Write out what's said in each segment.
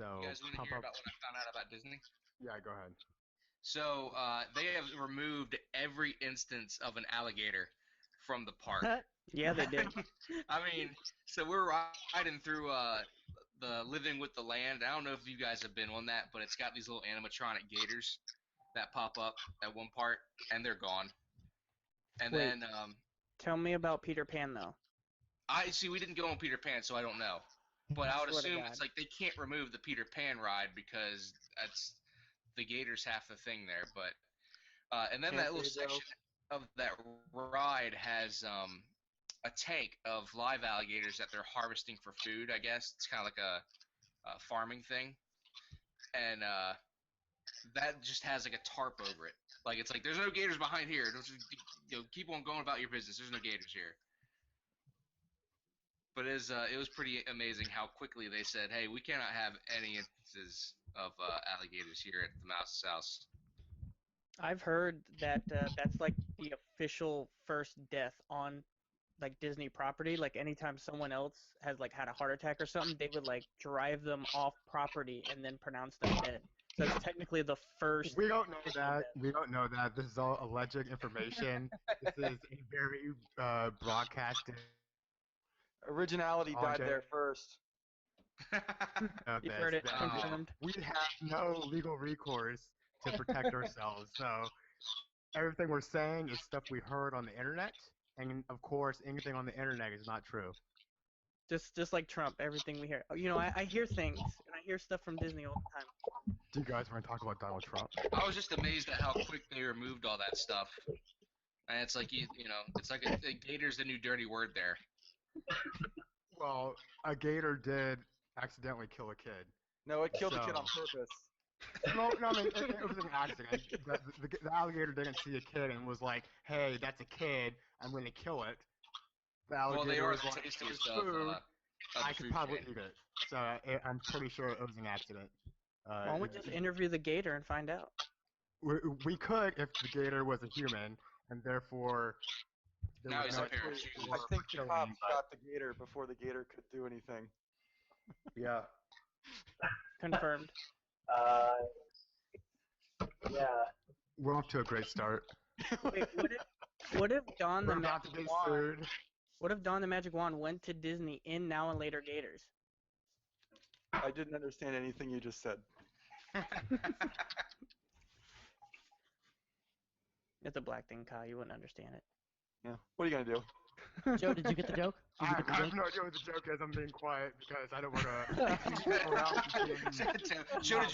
So You guys want to pump hear up. about what I found out about Disney? Yeah, go ahead. So they have removed every instance of an alligator from the park. Yeah, they did. I mean, so we're riding through the Living with the Land. I don't know if you guys have been on that, but it's got these little animatronic gators that pop up at one part, and they're gone. And Wait. then Tell me about Peter Pan, though. I see we didn't go on Peter Pan, so I don't know. But I would Swear to assume God. it's like they can't remove the Peter Pan ride because that's the gators half the thing there. But and then Can't that little they, though? section of that ride has a tank of live alligators that they're harvesting for food. I guess it's kind of like a farming thing, and that just has like a tarp over it. Like it's like there's no gators behind here. Keep on going about your business. There's no gators here. But it was pretty amazing how quickly they said, "Hey, we cannot have any instances of alligators here at the Mouse's house." I've heard that that's like the official first death on like Disney property. Like anytime someone else has like had a heart attack or something, they would like drive them off property and then pronounce them dead. So it's technically the first. We don't know that. We don't know that. This is all alleged information. This is a very broadcasted. Originality died there first. Of You've this, heard it that confirmed. we have no legal recourse to protect ourselves. So everything we're saying is stuff we heard on the internet, and of course, anything on the internet is not true. Just like Trump, everything we hear. You know, I hear things and I hear stuff from Disney all the time. Do you guys want to talk about Donald Trump? I was just amazed at how quick they removed all that stuff. And it's like you know, it's like a gator's the new dirty word there. Well, a gator did accidentally kill a kid. No, it killed the kid So- on purpose. No, I mean, it was an accident. The alligator didn't see a kid and was like, hey, that's a kid, I'm going to kill it. The Well, alligator they are was the like, tastiest "It's of food, the I could food probably chain. eat it. So I'm pretty sure it was an accident. Why don't we just interview the gator and find out? We could if the gator was a human, and therefore there Now was he's no a parachute. I think the killing, cops but- got the gator before the gator could do anything. Yeah. Confirmed. Yeah. We're off to a great start. Wait, what if Don the We're about to Magic get Wand? sued. What if Don the Magic Wand went to Disney in Now and Later Gators? I didn't understand anything you just said. It's a black thing, Kyle. You wouldn't understand it. Yeah. What are you gonna do? Joe, did you get the joke? Did you I get the have joke? no idea what the joke is. I'm being quiet because I don't want to. Joe, did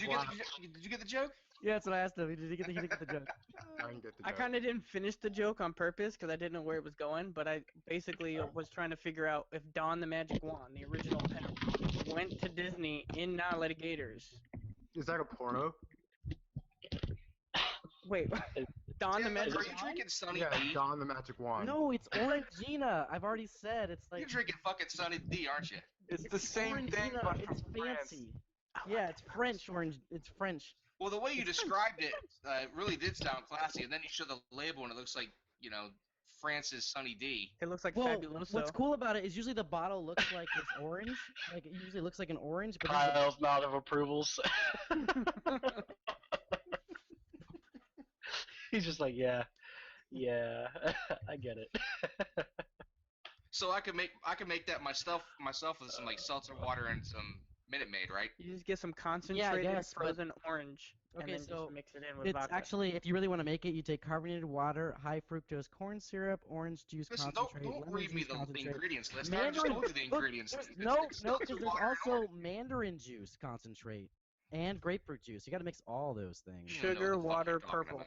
you get the joke? Yeah, that's what I asked him. Did you get the joke? I can get the I joke. kind of didn't finish the joke on purpose because I didn't know where it was going, but I basically was trying to figure out if Don the Magic Wand, the original pen, went to Disney in Now and Later Gators. Is that a porno? Wait, Don the Magic Are you Wand? drinking Sunny Yeah, D? Don the Magic Wand. No, it's Orangina. I've already said it's like You're drinking fucking Sunny D, aren't you? It's the same thing, Orangina. but It's from France. fancy. Yeah, it's French orange. It's French. Well, the way you described it really did sound classy, and then you show the label and it looks like, you know, France's Sunny D. It looks like Well, Fabuloso. what's cool about it is usually the bottle looks like it's orange. Like it usually looks like an orange, but Kyle's nod of approvals. He's just like, yeah, I get it. So I could make that myself with some like seltzer water and some Minute Maid, right? You just get some concentrated guess, but- frozen orange and Okay, then so just mix it in with it's vodka. actually, if you really want to make it, you take carbonated water, high fructose corn syrup, orange juice Listen, concentrate, don't lemon read me juice the concentrate. ingredients list. I just Mandarin, told you the look, ingredients. there's- It's no, seltzer because there's water and also orange. mandarin juice concentrate and grapefruit juice. You got to mix all those things. You don't know Sugar, what the fuck water, you're talking purple. about.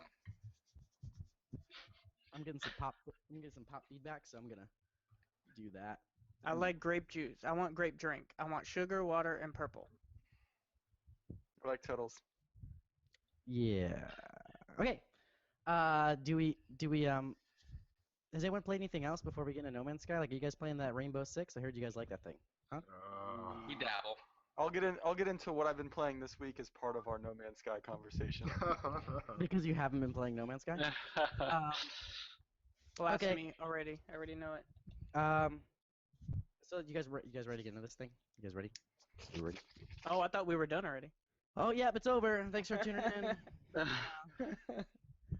I'm getting some pop feedback, so I'm gonna do that. I like grape juice. I want grape drink. I want sugar, water, and purple. I like turtles. Yeah. Okay. Do we has anyone played anything else before we get into No Man's Sky? Like, are you guys playing that Rainbow Six? I heard you guys like that thing. Huh? We dabble. I'll get into what I've been playing this week as part of our No Man's Sky conversation. Because you haven't been playing No Man's Sky. Blasphemy Okay. already. I already know it. So you guys ready to get into this thing? You guys ready? Oh, I thought we were done already. Oh, yeah, it's over. Thanks for tuning in.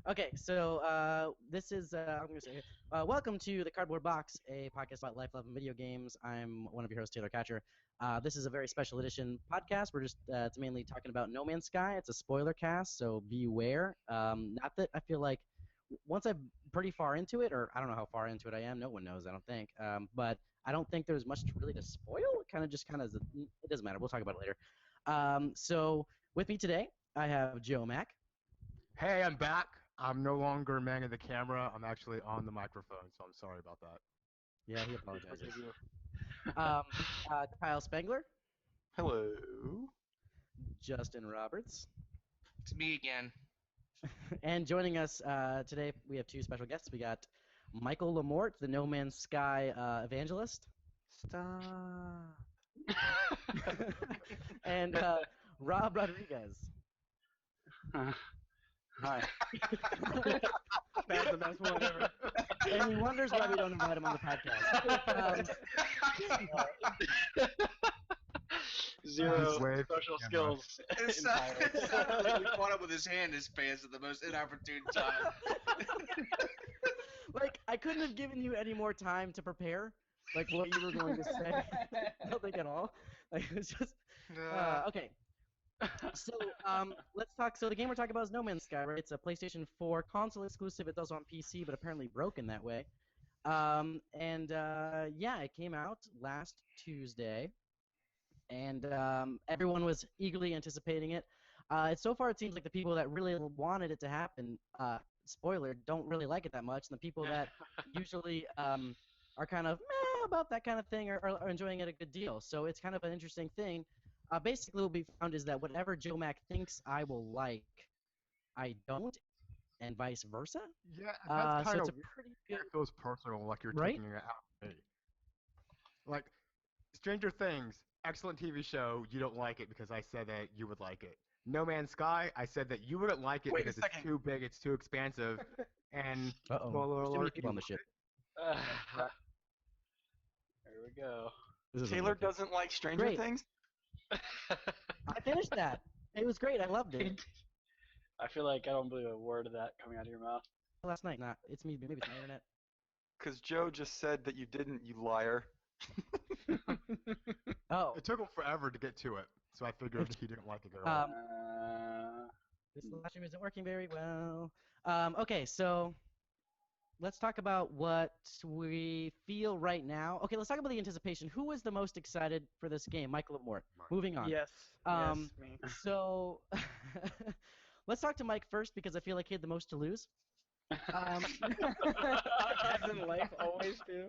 Okay, so this is I'm gonna say welcome to the Cardboard Box, a podcast about life, love, and video games. I'm one of your hosts, Taylor Catcher. This is a very special edition podcast. We're just it's mainly talking about No Man's Sky. It's a spoiler cast, so beware. Not that I feel like once I'm pretty far into it, or I don't know how far into it I am. No one knows, I don't think. But I don't think there's much really to spoil. It doesn't matter. We'll talk about it later. So with me today, I have Joe Mack. Hey, I'm back. I'm no longer manning the camera. I'm actually on the microphone, so I'm sorry about that. Yeah, he apologizes. Kyle Spengler. Hello. Justin Roberts. It's me again. And joining us today, we have two special guests. We got Michael Lamort, the No Man's Sky evangelist. Stop. And Rob Rodriguez. Hi. That's the best one ever. And he wonders why we don't invite him on the podcast. Zero Wave social camera. skills. It's entirely. like he caught up with his hand in his pants at the most inopportune time. Like, I couldn't have given you any more time to prepare, like, what you were going to say. I don't think at all. Like, it was just... okay. So, let's talk. So, the game we're talking about is No Man's Sky, right? It's a PlayStation 4 console exclusive. It's also on PC, but apparently broken that way. Yeah, it came out last Tuesday, and everyone was eagerly anticipating it. So far, it seems like the people that really wanted it to happen, spoiler, don't really like it that much, and the people that usually are kind of meh about that kind of thing are enjoying it a good deal. So it's kind of an interesting thing. Basically, what we found is that whatever Joe Mack thinks I will like, I don't, and vice versa. Yeah, that's kind so of it's a pretty good. it feels personal, like you're Right? taking it out of me. Like, Stranger Things, excellent TV show. You don't like it because I said that you would like it. No Man's Sky, I said that you wouldn't like it Wait a because it's second. too big, it's too expansive, and Uh-oh. spoiler There's too many alert, people on you the ship. There we go. This isn't Taylor working. doesn't like Stranger Great. Things? I finished that. It was great. I loved it. I feel like I don't believe a word of that coming out of your mouth. Last night. Not. It's me. Maybe it's my internet. Because Joe just said that you didn't, you liar. Oh. It took him forever to get to it, so I figured he didn't like it at all. This live stream isn't working very well. Okay, so let's talk about what we feel right now. Okay, let's talk about the anticipation. Who was the most excited for this game? Michael Lamort. Moving on. Yes. Yes, me. So let's talk to Mike first because I feel like he had the most to lose. As in life, always do.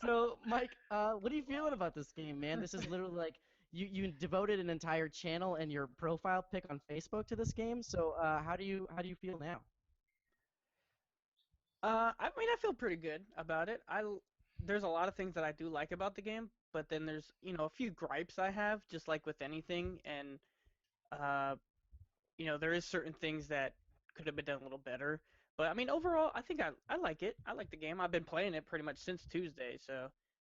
So, Mike, what are you feeling about this game, man? This is literally like you devoted an entire channel and your profile pic on Facebook to this game. So, how do you feel now? I mean, I feel pretty good about it. There's a lot of things that I do like about the game, but then there's, a few gripes I have, just like with anything, and there is certain things that could have been done a little better. But I mean, overall, I think I like it. I like the game. I've been playing it pretty much since Tuesday, so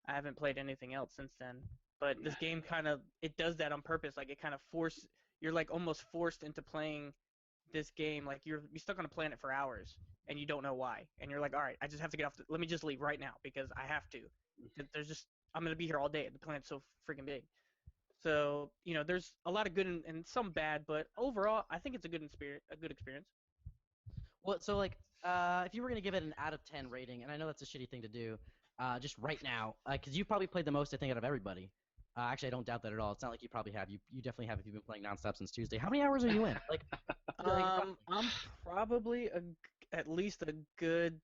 I haven't played anything else since then. But this game it does that on purpose. Like, it kind of you're like almost forced into playing this game. Like, you're stuck on a planet for hours and you don't know why. And you're like, all right, I just have to get off. Let me just leave right now because I have to. I'm gonna be here all day. The planet's so freaking big. So there's a lot of good and some bad, but overall, I think it's a good experience. Well, so like, if you were gonna give it an out of 10 rating, and I know that's a shitty thing to do, just right now, because you probably played the most, I think, out of everybody. Actually, I don't doubt that at all. It's not like you probably have. You definitely have if you've been playing nonstop since Tuesday. How many hours are you in? Like, I'm probably at least a good,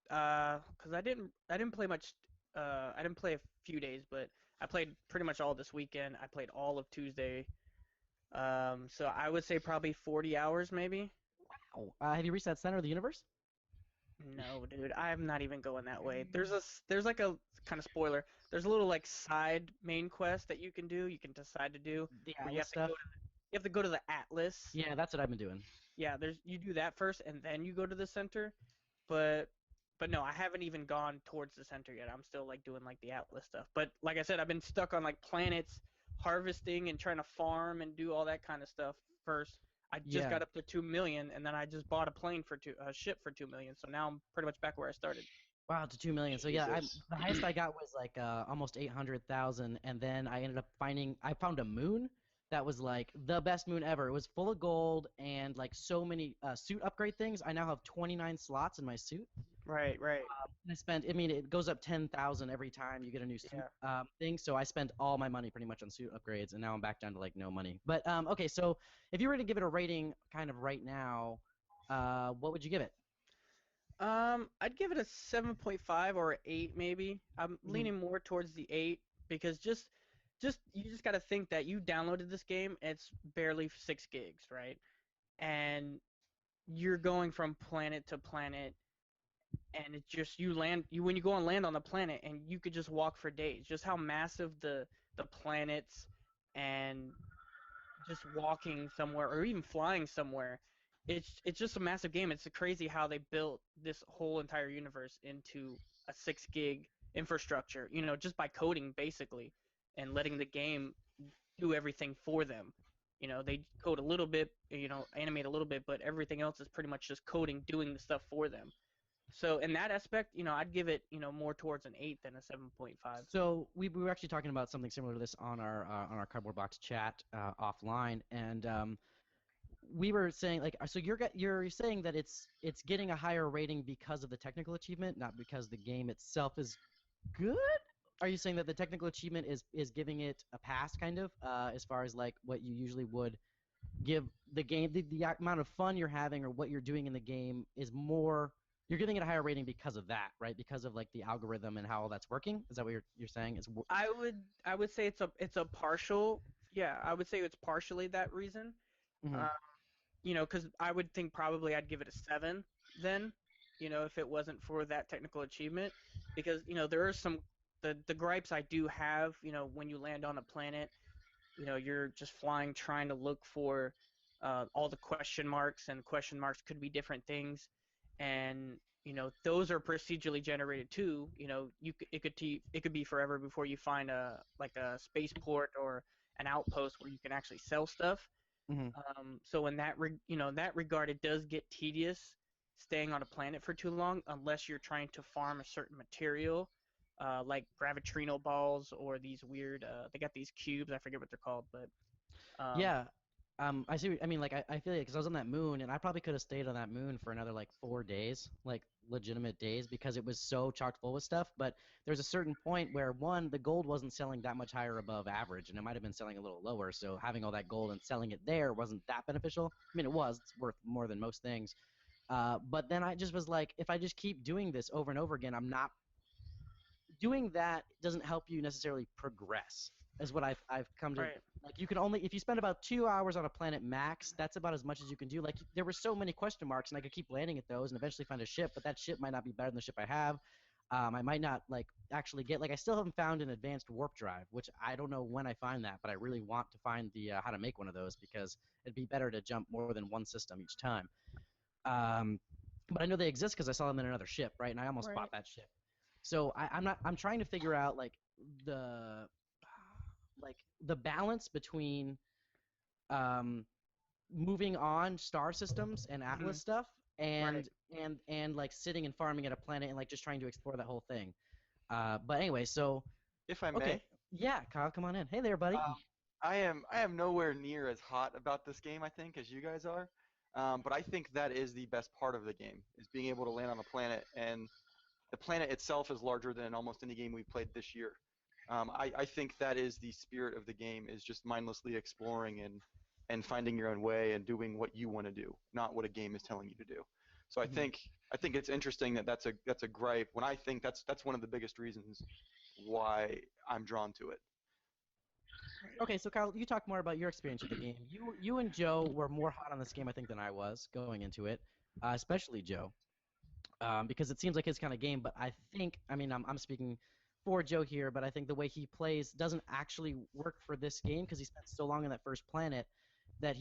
because I didn't play much. I didn't play a few days, but I played pretty much all this weekend. I played all of Tuesday. So I would say probably 40 hours maybe. wow. Have you reached that center of the universe? No, dude, I'm not even going that way. There's like a kind of spoiler. There's a little like side main quest that you can do. You can decide to do. The where you Atlas have to stuff. you have to go to the Atlas. Yeah, that's what I've been doing. Yeah, you do that first, and then you go to the center. But but no, I haven't even gone towards the center yet. I'm still like doing like the Atlas stuff. But like I said, I've been stuck on like planets, harvesting and trying to farm and do all that kind of stuff first. I just Yeah. got up to 2 million, and then I just bought a ship for 2 million. So now I'm pretty much back where I started. Wow, to 2 million. So yeah, Jesus. the highest I got was like almost 800,000, and then I found a moon that was like the best moon ever. It was full of gold and like so many suit upgrade things. I now have 29 slots in my suit. Right, right. And I spent, I mean, it goes up 10,000 every time you get a new suit Yeah. thing. So I spent all my money pretty much on suit upgrades, and now I'm back down to like no money. But okay, so if you were to give it a rating, kind of right now, what would you give it? I'd give it a 7.5 or an 8 maybe. I'm Mhm. leaning more towards the 8 because just you just got to think that you downloaded this game, it's barely 6 gigs, right? And you're going from planet to planet, and it's just you when you go and land on the planet, and you could just walk for days. Just how massive the planets, and just walking somewhere or even flying somewhere. It's just a massive game. It's crazy how they built this whole entire universe into a 6 gig infrastructure, just by coding basically, and letting the game do everything for them. They code a little bit, animate a little bit, but everything else is pretty much just coding, doing the stuff for them. So in that aspect, I'd give it, more towards an 8 than a 7.5. So we were actually talking about something similar to this on our cardboard box chat offline, and we were saying like, so you're saying that it's getting a higher rating because of the technical achievement, not because the game itself is good? Are you saying that the technical achievement is giving it a pass, kind of, as far as like what you usually would give the game, the amount of fun you're having or what you're doing in the game is more, you're giving it a higher rating because of that, right? Because of like the algorithm and how all that's working? Is that what you're saying? I would say it's a partial, yeah, I would say it's partially that reason. Mhm. Uh, because I would think probably I'd give it a 7 then, if it wasn't for that technical achievement, because there are the gripes I do have, when you land on a planet, you're just flying trying to look for all the question marks, and question marks could be different things, and those are procedurally generated too. It could be forever before you find a spaceport or an outpost where you can actually sell stuff. Mhm. So in that regard, it does get tedious staying on a planet for too long unless you're trying to farm a certain material, like gravitrino balls or these weird. They got these cubes. I forget what they're called, but um, Yeah. I see. I mean, like, I feel like because I was on that moon, and I probably could have stayed on that moon for another like 4 days, like legitimate days, because it was so chock full with stuff. But there's a certain point where one, the gold wasn't selling that much higher above average, and it might have been selling a little lower. So having all that gold and selling it there wasn't that beneficial. I mean, it was. It's worth more than most things. But then I just was like, if I just keep doing this over and over again, I'm not doing that doesn't help you necessarily progress, is what I've come to. right. Like, you can only, if you spend about 2 hours on a planet max, that's about as much as you can do. Like, there were so many question marks, and I could keep landing at those and eventually find a ship, but that ship might not be better than the ship I have. I might not like actually get, like, I still haven't found an advanced warp drive, which I don't know when I find that, but I really want to find the how to make one of those, because it'd be better to jump more than one system each time. Um, but I know they exist because I saw them in another ship, right? And I almost Right. bought that ship. So I'm not. I'm trying to figure out the like the balance between um, moving on star systems and Mhm. Atlas stuff, Right. and like sitting and farming at a planet and like just trying to explore that whole thing. But anyway, so If I okay, may, yeah, Kyle, come on in. Hey there, buddy. I am nowhere near as hot about this game, I think, as you guys are. But I think that is the best part of the game, is being able to land on a planet, and the planet itself is larger than almost any game we've played this year. I think that is the spirit of the game, is just mindlessly exploring and finding your own way and doing what you want to do, not what a game is telling you to do. So I Mhm. think I think it's interesting that that's a gripe, when I think that's one of the biggest reasons why I'm drawn to it. Okay, so Kyle, you talk more about your experience with the game. You and Joe were more hot on this game, I think, than I was going into it, especially Joe. Because it seems like his kind of game. But I think, I mean, I'm speaking for Joe here, but I think the way he plays doesn't actually work for this game, because he spent so long on that first planet that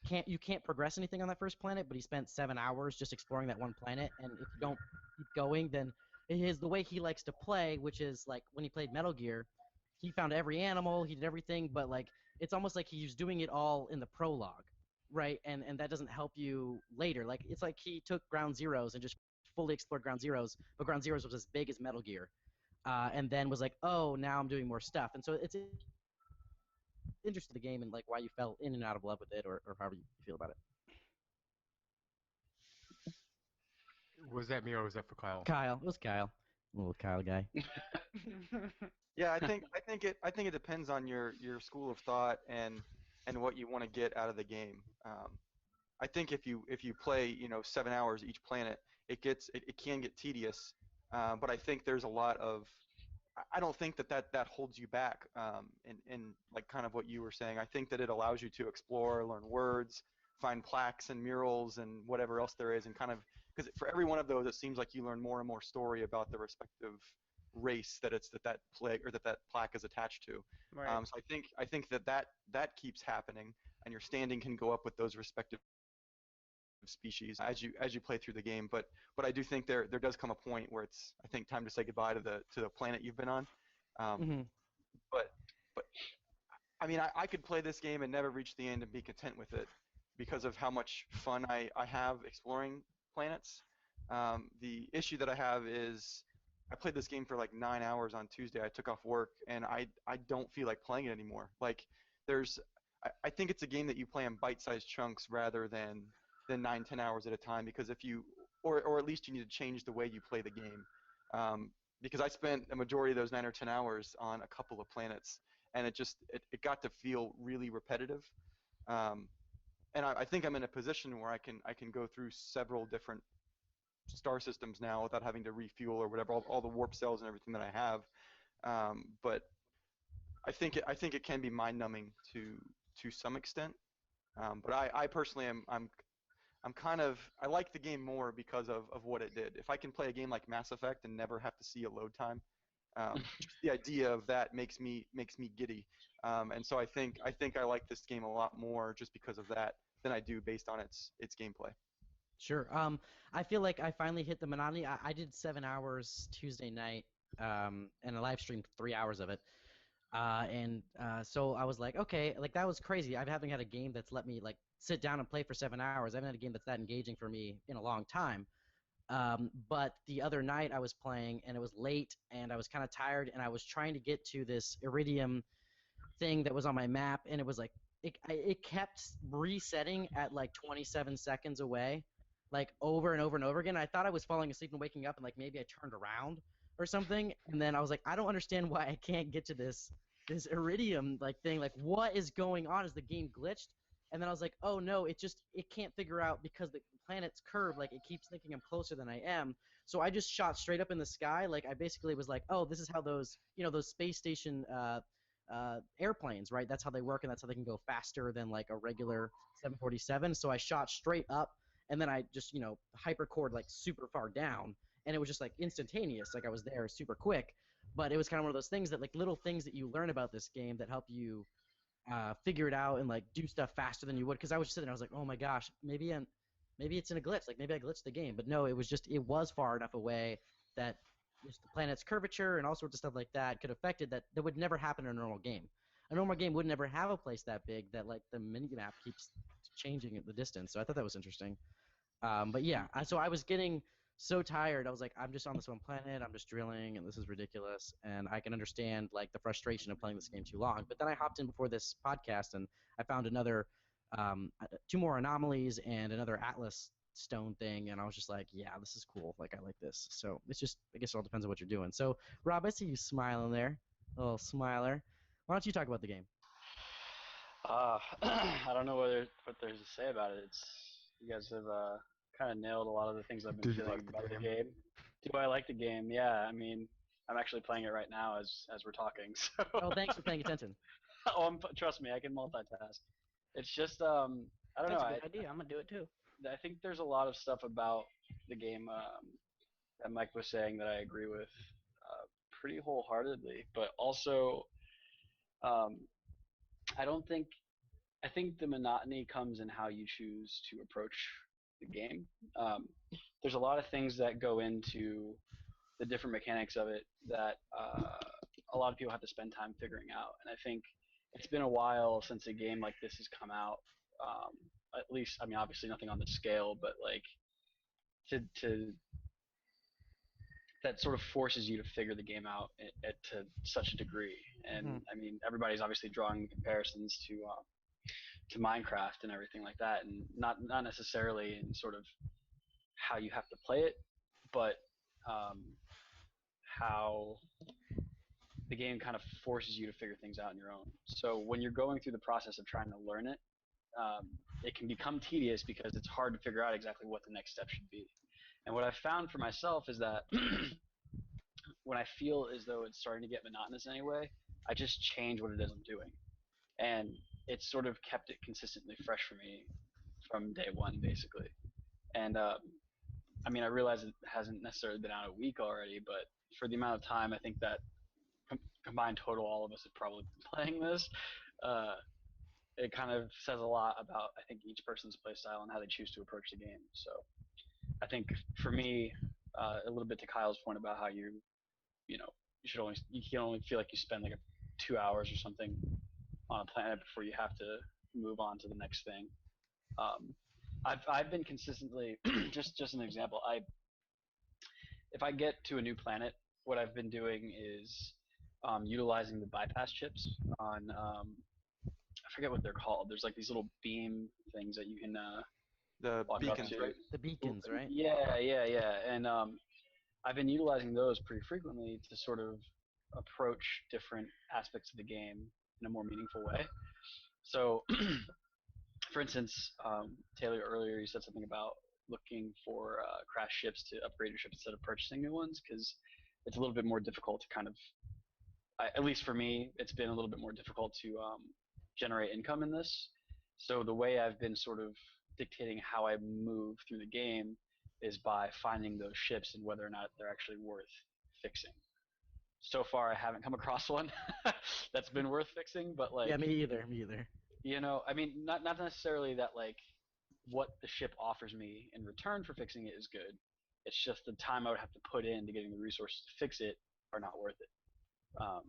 can't progress anything on that first planet, but he spent 7 hours just exploring that one planet. And if you don't keep going, then the way he likes to play, which is like when he played Metal Gear, he found every animal, he did everything, but like it's almost like he's doing it all in the prologue, right? And that doesn't help you later. Like it's like he took Ground Zeroes and just fully explored Ground Zeroes, but Ground Zeroes was as big as Metal Gear, and then was like, oh, now I'm doing more stuff. And so it's interesting the game and like why you fell in and out of love with it, or however you feel about it. Was that me or was that for Kyle? Kyle, it was Kyle, little Kyle guy. Yeah, I think it depends on your school of thought and what you want to get out of the game. I think if you play 7 hours each planet, it can get tedious. But I think there's a lot of I don't think that holds you back. In like kind of what you were saying, I think that it allows you to explore, learn words, find plaques and murals and whatever else there is, and kind of because for every one of those, it seems like you learn more and more story about the respective race that plague or that plaque is attached to. Right. So I think that keeps happening, and your standing can go up with those respective species as you play through the game. But I do think there does come a point where it's I think time to say goodbye to the planet you've been on. Mm-hmm. But but I mean I could play this game and never reach the end and be content with it because of how much fun I have exploring planets. The issue that I have is I played this game for like 9 hours on Tuesday. I took off work and I don't feel like playing it anymore. Like there's I think it's a game that you play in bite-sized chunks rather than 9, 10 hours at a time because if you or at least you need to change the way you play the game. Because I spent a majority of those 9 or 10 hours on a couple of planets and it got to feel really repetitive. Um, and I think I'm in a position where I can go through several different star systems now without having to refuel or whatever all the warp cells and everything that I have. But I think it can be mind numbing to some extent. But I personally I'm kind of I like the game more because of what it did. If I can play a game like Mass Effect and never have to see a load time, just the idea of that makes me giddy. And so I think I like this game a lot more just because of that than I do based on its gameplay. Sure. I feel like I finally hit the monotony. I did 7 hours Tuesday night, and I live streamed 3 hours of it. So I was like, okay, like that was crazy. I haven't had a game that's let me like sit down and play for 7 hours. I haven't had a game that's that engaging for me in a long time. But the other night I was playing and it was late and I was kind of tired and I was trying to get to this iridium thing that was on my map and it was like it kept resetting at like 27 seconds away, like over and over and over again. I thought I was falling asleep and waking up and like maybe I turned around or something, and then I was like, I don't understand why I can't get to this iridium like thing. Like what is going on? Is the game glitched? And then I was like, oh no, it can't figure out because the planet's curved. Like it keeps thinking I'm closer than I am. So I just shot straight up in the sky. Like I basically was like, oh, this is how those space station airplanes, right? That's how they work, and that's how they can go faster than like a regular 747. So I shot straight up, and then I just hypercord like super far down, and it was just like instantaneous. Like I was there super quick. But it was kind of one of those things that like little things that you learn about this game that help you figure it out and like do stuff faster than you would. Because I was just sitting there, I was like, oh my gosh, maybe it's in a glitch. Like maybe I glitched the game, but no, it was far enough away that just the planet's curvature and all sorts of stuff like that could affect it that would never happen in a normal game. A normal game would never have a place that big that like the mini map keeps changing at the distance. So I thought that was interesting. But yeah, so I was getting so tired. I was like, I'm just on this one planet. I'm just drilling, and this is ridiculous. And I can understand like the frustration of playing this game too long. But then I hopped in before this podcast, and I found two more anomalies and another Atlas stone thing, and I was just like, yeah, this is cool. Like I like this. So it's just, I guess it all depends on what you're doing. So Rob, I see you smiling there, a little smiler. Why don't you talk about the game? I don't know what there's to say about it. You guys have kind of nailed a lot of the things I've been Do you feeling like the about the game? game. Do I like the game? Yeah, I mean, I'm actually playing it right now as we're talking. So. Oh, thanks for paying attention. Trust me, I can multitask. It's just I don't That's know. a good idea. I'm gonna do it too. I think there's a lot of stuff about the game that Mike was saying that I agree with pretty wholeheartedly, but also I don't think I think the monotony comes in how you choose to approach the game. Um, there's a lot of things that go into the different mechanics of it that a lot of people have to spend time figuring out. And I think it's been a while since a game like this has come out. Um, at least, I mean, obviously nothing on this scale, but like to that sort of forces you to figure the game out to such a degree. And I mean, everybody's obviously drawing comparisons to Minecraft and everything like that, and not necessarily in sort of how you have to play it, but um, how the game kind of forces you to figure things out on your own. So when you're going through the process of trying to learn it, it can become tedious because it's hard to figure out exactly what the next step should be. And what I've found for myself is that when I feel as though it's starting to get monotonous anyway, I just change what it is I'm doing. And it's sort of kept it consistently fresh for me from day one, basically. And I mean, I realize it hasn't necessarily been out a week already, but for the amount of time I think that combined total all of us have probably been playing this, uh, it kind of says a lot about, I think, each person's play style and how they choose to approach the game. So I think for me, a little bit to Kyle's point about how you know, you can only feel like you spend like 2 hours or something on a planet before you have to move on to the next thing. Um, I've been consistently just an example. If I get to a new planet, what I've been doing is utilizing the bypass chips on I forget what they're called. There's like these little beam things that you can The walk up beacons, to. right? The beacons, right? Yeah. And I've been utilizing those pretty frequently to sort of approach different aspects of the game in a more meaningful way. So, for instance, Taylor, earlier you said something about looking for crash ships to upgrade your ship instead of purchasing new ones because it's a little bit more difficult to kind of, at least for me, it's been a little bit more difficult to generate income in this. So the way I've been sort of dictating how I move through the game is by finding those ships and whether or not they're actually worth fixing. So far, I haven't come across one that's been worth fixing, but like, Yeah, me either. Me either. I mean, not necessarily that like what the ship offers me in return for fixing it is good. It's just the time I would have to put into getting the resources to fix it are not worth it. Um,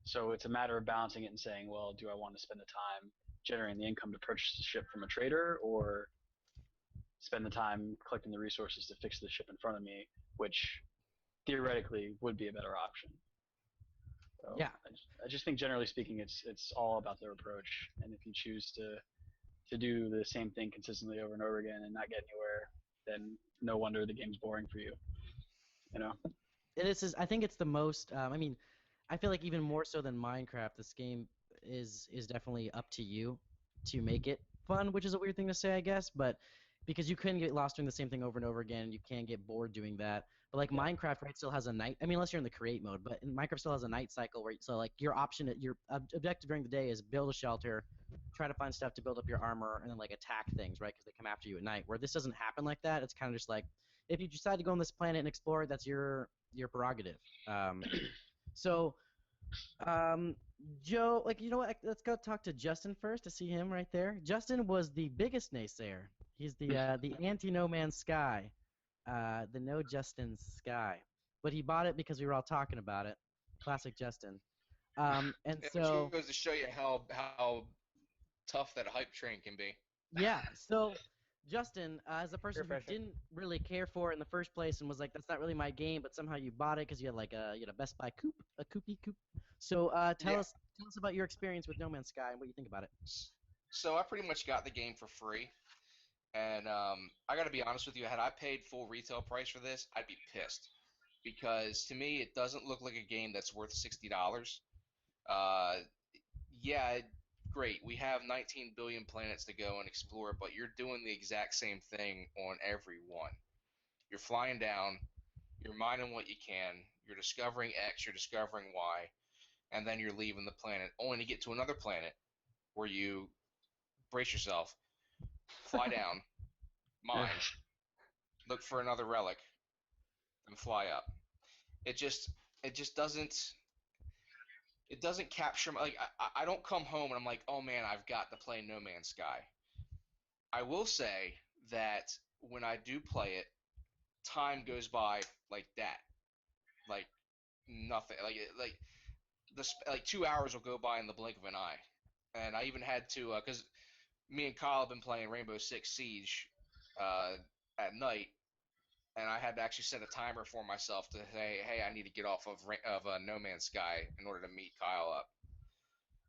so it's a matter of balancing it and saying, well, do I want to spend the time generating the income to purchase the ship from a trader, or spend the time collecting the resources to fix the ship in front of me, which theoretically would be a better option. So Yeah. I just think generally speaking, it's all about their approach, and if you choose to do the same thing consistently over and over again and not get anywhere, then no wonder the game's boring for you. You know? This is. I think it's the most. I mean, I feel like even more so than Minecraft, this game is definitely up to you to make it fun, which is a weird thing to say, I guess, but because you can get lost doing the same thing over and over again, and you can get bored doing that. But like Yeah. Minecraft, right, still has a night. I mean, unless you're in the create mode, but Minecraft still has a night cycle where so like your option, your objective during the day is build a shelter, try to find stuff to build up your armor, and then like attack things, right? Because they come after you at night. Where this doesn't happen like that. It's kind of just like if you decide to go on this planet and explore, that's your prerogative. So Joe, like, you know what? Let's go talk to Justin first to see him right there. Justin was the biggest naysayer. He's the anti No Man's Sky, the no Justin Sky. But he bought it because we were all talking about it. Classic Justin. And It so goes to show you how tough that hype train can be. yeah, so Justin, as a person Peer who pressure. didn't really care for it in the first place and was like, "That's not really my game," but somehow you bought it because you had a Best Buy coupe, a coupie coupe. So Yeah. tell us about your experience with No Man's Sky and what you think about it. So I pretty much got the game for free, and I got to be honest with you. Had I paid full retail price for this, I'd be pissed because to me it doesn't look like a game that's worth $60. Uh, yeah, great. We have 19 billion planets to go and explore, but you're doing the exact same thing on every one. You're flying down, you're mining what you can, you're discovering X, you're discovering Y, and then you're leaving the planet, only to get to another planet where you brace yourself, fly down, mine, look for another relic, and fly up. It just it just doesn't it doesn't capture my, like I don't come home and I'm like, oh man, I've got to play No Man's Sky. I will say that when I do play it, time goes by like that, like nothing, like 2 hours will go by in the blink of an eye. And I even had to, because me and Kyle have been playing Rainbow Six Siege uh, at night, and I had to actually set a timer for myself to say, hey, I need to get off of No Man's Sky in order to meet Kyle up.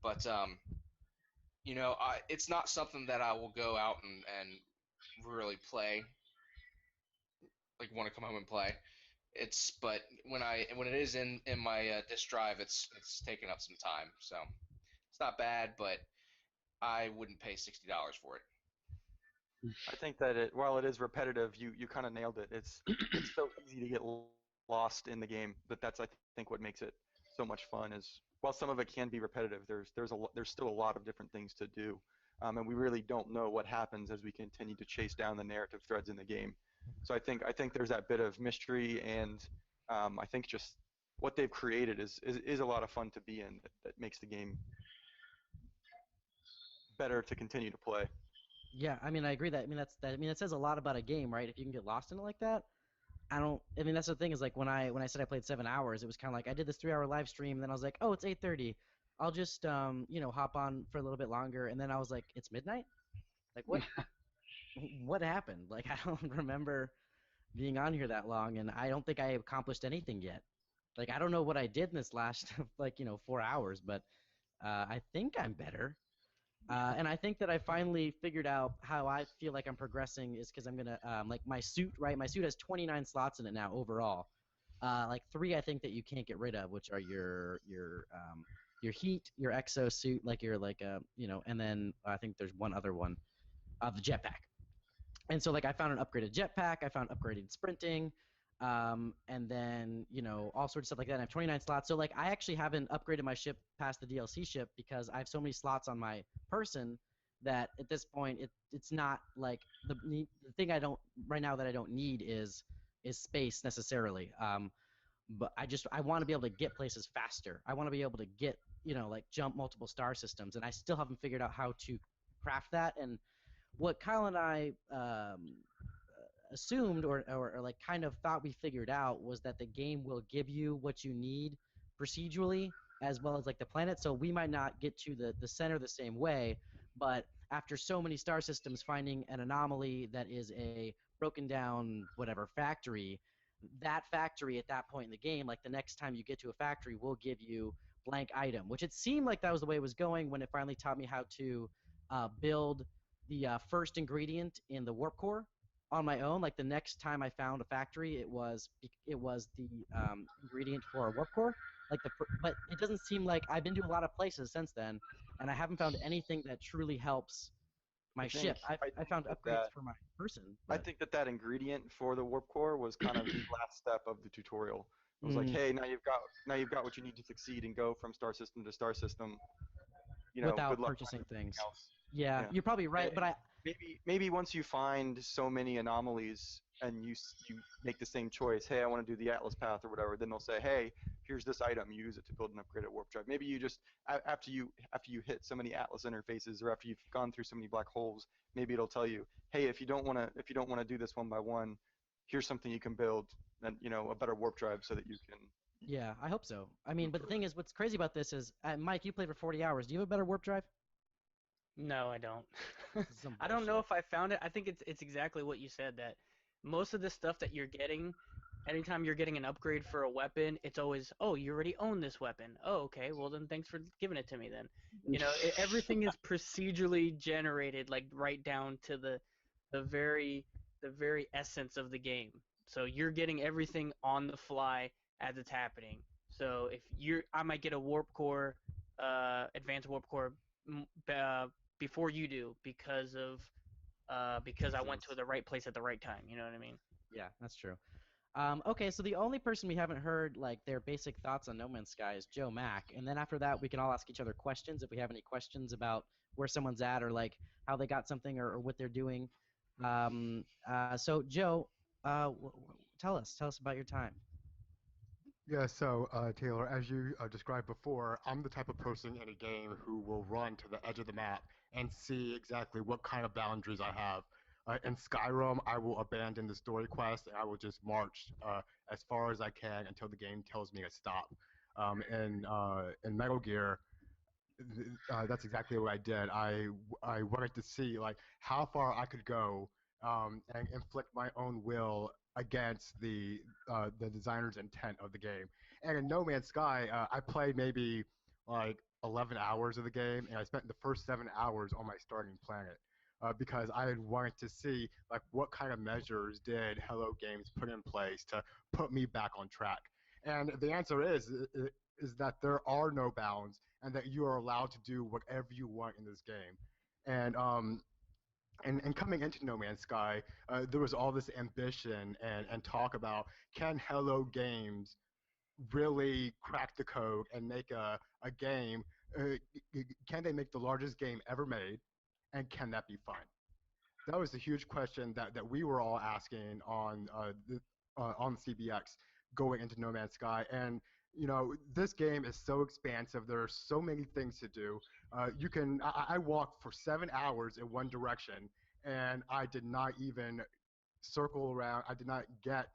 But it's not something that I will go out and really play, like want to come home and play. But when it is in my disk drive, it's taking up some time, so it's not bad, but I wouldn't pay $60 for it. I think that while it is repetitive, you kind of nailed it. It's so easy to get lost in the game, but that's I think what makes it so much fun. Is while some of it can be repetitive, there's still a lot of different things to do, and we really don't know what happens as we continue to chase down the narrative threads in the game. So I think there's that bit of mystery, and I think just what they've created is a lot of fun to be in that makes the game better to continue to play. Yeah, I mean, I agree that. I mean, that says a lot about a game, right? If you can get lost in it like that. I don't. I mean, that's the thing is like when I said I played 7 hours, it was kind of like I did this 3 hour live stream, and then I was like, oh, it's 8:30. I'll just hop on for a little bit longer, and then I was like, it's midnight. Like what? What happened? Like I don't remember being on here that long, and I don't think I accomplished anything yet. Like I don't know what I did in this last 4 hours, but I think I'm better. And I think that I finally figured out how I feel like I'm progressing is because I'm gonna like my suit, right? My suit has 29 slots in it now overall. Like 3 I think that you can't get rid of, which are your heat, your exosuit, like your like and then I think there's one other one, the jetpack. And so like I found an upgraded jetpack, I found upgraded sprinting, and then all sorts of stuff like that. And I have 29 slots, so like I actually haven't upgraded my ship past the DLC ship because I have so many slots on my person that at this point it's not like the thing I don't right now that I don't need is space necessarily. But I want to be able to get places faster. I want to be able to get like jump multiple star systems, and I still haven't figured out how to craft that. And what Kyle and I assumed or like kind of thought we figured out was that the game will give you what you need procedurally as well as like the planet. So we might not get to the center the same way, but after so many star systems finding an anomaly that is a broken down whatever factory, that factory at that point in the game, like the next time you get to a factory, will give you blank item, which it seemed like that was the way it was going when it finally taught me how to build the first ingredient in the warp core on my own. Like the next time I found a factory, it was the ingredient for a warp core. But it doesn't seem like I've been to a lot of places since then, and I haven't found anything that truly helps my ship. I found upgrades for my person. I think that ingredient for the warp core was kind of the last step of the tutorial. It was like, hey, now you've got what you need to succeed and go from star system to star system. Without good luck purchasing things. Else. Yeah, you're probably right, but maybe once you find so many anomalies and you make the same choice, hey, I want to do the Atlas path or whatever, then they'll say, hey, here's this item, use it to build an upgraded warp drive. Maybe you just after you hit so many Atlas interfaces or after you've gone through so many black holes, maybe it'll tell you, hey, if you don't want to do this one by one, here's something you can build, and a better warp drive so that you can. Yeah, I hope so. I mean, but the thing is, what's crazy about this is, Mike, you played for 40 hours. Do you have a better warp drive? No, I don't. I don't know if I found it. I think it's exactly what you said, that most of the stuff that you're getting, anytime you're getting an upgrade for a weapon, it's always, oh, you already own this weapon. Oh, okay, well then thanks for giving it to me then. Everything is procedurally generated, like right down to the very essence of the game. So you're getting everything on the fly as it's happening. So I might get a warp core, advanced warp core, before you do because I went to the right place at the right time. You know what I mean? Yeah, that's true. Okay, so the only person we haven't heard like their basic thoughts on No Man's Sky is Joe Mack, and then after that we can all ask each other questions if we have any questions about where someone's at or like how they got something or what they're doing. So Joe, tell us about your time. Yeah, so Taylor, as you described before, I'm the type of person in a game who will run to the edge of the map and see exactly what kind of boundaries I have. In Skyrim, I will abandon the story quest and I will just march as far as I can until the game tells me to stop. In Metal Gear, that's exactly what I did. I wanted to see like how far I could go and inflict my own will against the designer's intent of the game. And in No Man's Sky, I played maybe like 11 hours of the game, and I spent the first 7 hours on my starting planet. Because I had wanted to see like what kind of measures did Hello Games put in place to put me back on track. And the answer is that there are no bounds and that you are allowed to do whatever you want in this game. And and coming into No Man's Sky, there was all this ambition and talk about can Hello Games really crack the code and make a game? Uh, can they make the largest game ever made? And can that be fun? That was the huge question that we were all asking on CBX going into No Man's Sky. And this game is so expansive. There are so many things to do. I walked for 7 hours in one direction, and I did not even circle around. I did not get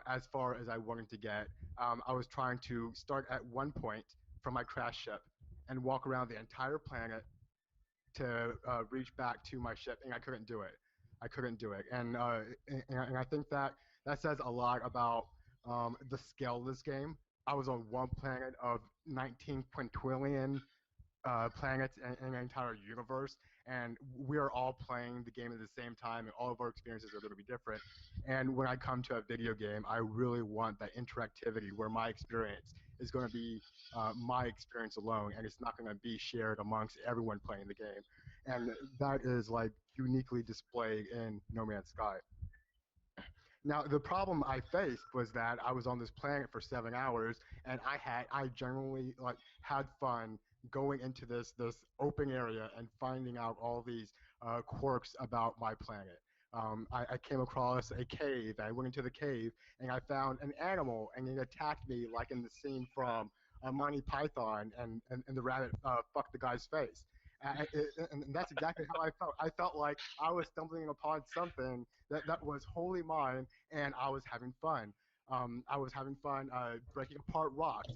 as far as I wanted to get. I was trying to start at one point from my crash ship and walk around the entire planet to reach back to my ship, and I couldn't do it. I couldn't do it, and I think that says a lot about the scale of this game. I was on one planet of 19 quintillion planets in an entire universe, and we are all playing the game at the same time, and all of our experiences are going to be different. And when I come to a video game, I really want that interactivity where my experience is going to be my experience alone, and it's not going to be shared amongst everyone playing the game. And that is like uniquely displayed in No Man's Sky. Now, the problem I faced was that I was on this planet for 7 hours, and I generally like had fun going into this open area and finding out all these quirks about my planet. I came across a cave. I went into the cave, and I found an animal, and it attacked me like in the scene from Monty Python, and the rabbit fucked the guy's face. And that's exactly how I felt. I felt like I was stumbling upon something that was wholly mine, and I was having fun. I was having fun breaking apart rocks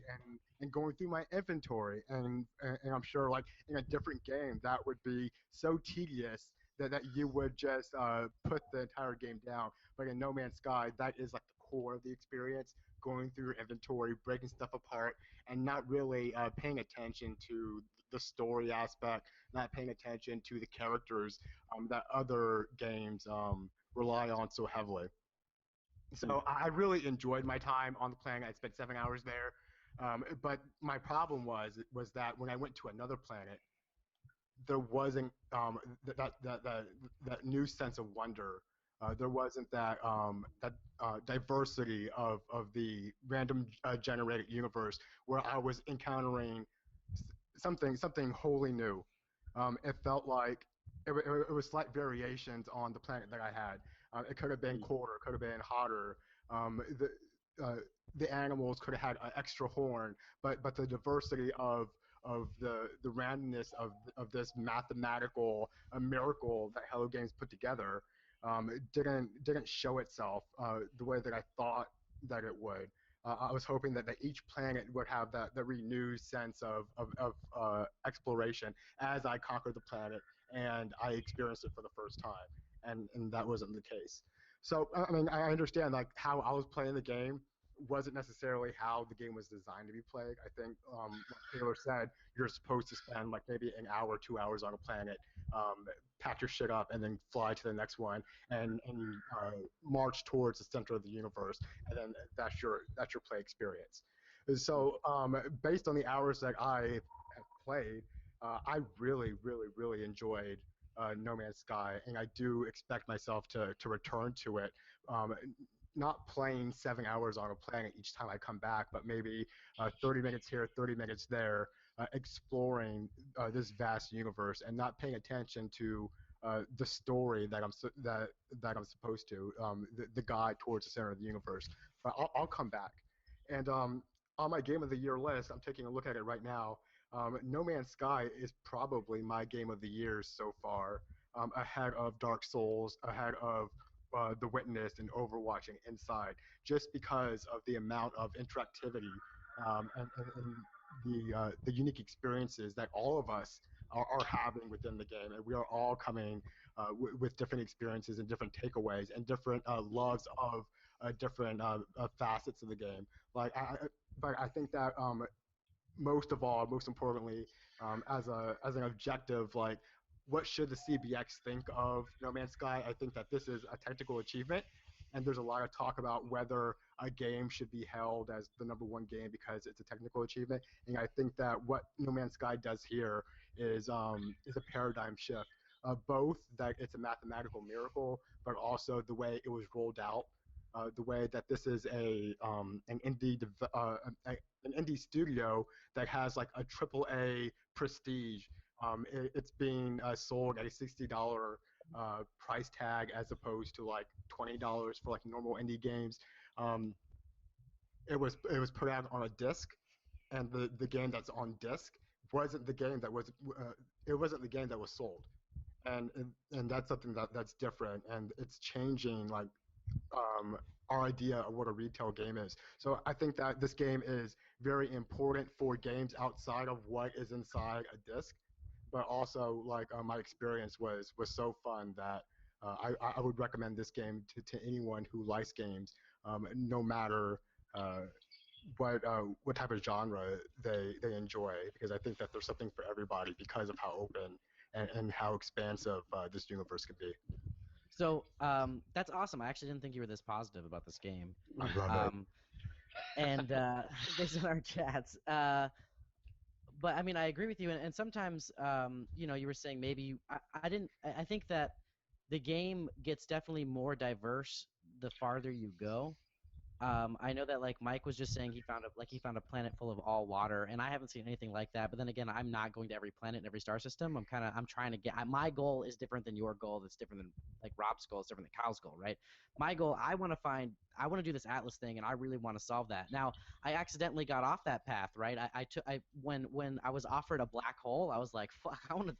and going through my inventory, and I'm sure like in a different game that would be so tedious that you would just put the entire game down. But in No Man's Sky, that is like the core of the experience: going through your inventory, breaking stuff apart, and not really paying attention to the story aspect, not paying attention to the characters that other games rely on so heavily. So I really enjoyed my time on the planet. I spent 7 hours there, but my problem was that when I went to another planet, there wasn't that new sense of wonder. There wasn't that diversity of the random generated universe where I was encountering something wholly new. It felt like it was slight variations on the planet that I had. It could have been colder, it could have been hotter. Uh, the animals could have had an extra horn, but the diversity of the randomness of this mathematical miracle that Hello Games put together it didn't show itself the way that I thought that it would. I was hoping that each planet would have that renewed sense of exploration as I conquered the planet and I experienced it for the first time, and that wasn't the case. So I mean, I understand like how I was playing the game wasn't necessarily how the game was designed to be played. I think, like Taylor said, you're supposed to spend like maybe an hour, 2 hours on a planet, pack your shit up, and then fly to the next one, and march towards the center of the universe, and then that's your play experience. So, based on the hours that I have played, I really, really, really enjoyed No Man's Sky, and I do expect myself to return to it. Um, Not playing 7 hours on a planet each time I come back, but maybe 30 minutes here, 30 minutes there, exploring this vast universe and not paying attention to the story that I'm supposed to, the guide towards the center of the universe. But I'll come back. And on my Game of the Year list, I'm taking a look at it right now. No Man's Sky is probably my Game of the Year so far, ahead of Dark Souls, ahead of The Witness and Overwatch and Inside, just because of the amount of interactivity and the unique experiences that all of us are having within the game, and we are all coming with different experiences and different takeaways and different loves of different facets of the game. Like I think that most of all, most importantly, as an objective, like what should the CBX think of No Man's Sky? I think that this is a technical achievement, and there's a lot of talk about whether a game should be held as the #1 game because it's a technical achievement. And I think that what No Man's Sky does here is a paradigm shift. Both that it's a mathematical miracle, but also the way it was rolled out, the way that this is an indie studio that has like a AAA prestige. It's being sold at a $60 price tag as opposed to like $20 for like normal indie games. Um, it was put out on a disc, and the game that's on disc wasn't the game that was it wasn't the game that was sold, and that's something that's different, and it's changing like our idea of what a retail game is. So I think that this game is very important for games outside of what is inside a disc, but also like my experience was so fun that I would recommend this game to anyone who likes games, no matter what type of genre they enjoy, because I think that there's something for everybody because of how open and how expansive this universe can be. So that's awesome. I actually didn't think you were this positive about this game. I love it. And based on our chats, but I mean, I agree with you. And sometimes, you were saying maybe I didn't. I think that the game gets definitely more diverse the farther you go. I know that like Mike was just saying he found a planet full of all water, and I haven't seen anything like that. But then again, I'm not going to every planet and every star system. I'm trying to get my goal is different than your goal. That's different than like Rob's goal is different than Kyle's goal, right? My goal, I want to do this Atlas thing, and I really want to solve that. Now, I accidentally got off that path, right? When I was offered a black hole, I was like, fuck, I want to.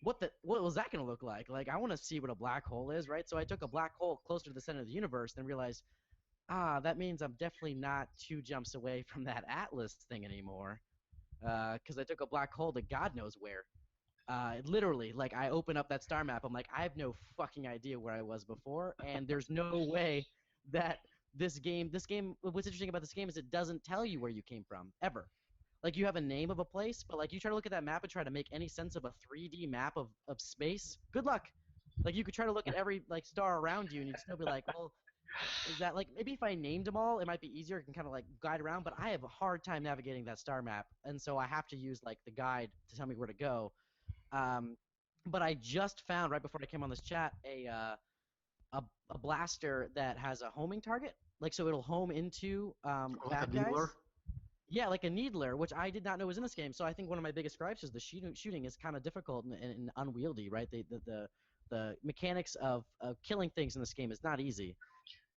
What was that going to look like? Like, I want to see what a black hole is, right? So I took a black hole closer to the center of the universe, then realized that means I'm definitely not 2 jumps away from that Atlas thing anymore. Because I took a black hole to God knows where. Literally, like I open up that star map, I'm like, I have no fucking idea where I was before, and there's no way that this game, what's interesting about this game is it doesn't tell you where you came from, ever. Like you have a name of a place, but like you try to look at that map and try to make any sense of a 3D map of space, good luck. Like you could try to look at every like star around you and you'd still be like, well, is that like maybe if I named them all, it might be easier. I can kind of like guide around, but I have a hard time navigating that star map, and so I have to use like the guide to tell me where to go. Um, but I just found right before I came on this chat a blaster that has a homing target, like so it'll home into Like bad a guys. needler? Yeah, like a needler, which I did not know was in this game. So I think one of my biggest gripes is the shooting is kind of difficult and unwieldy, right? The mechanics of killing things in this game is not easy.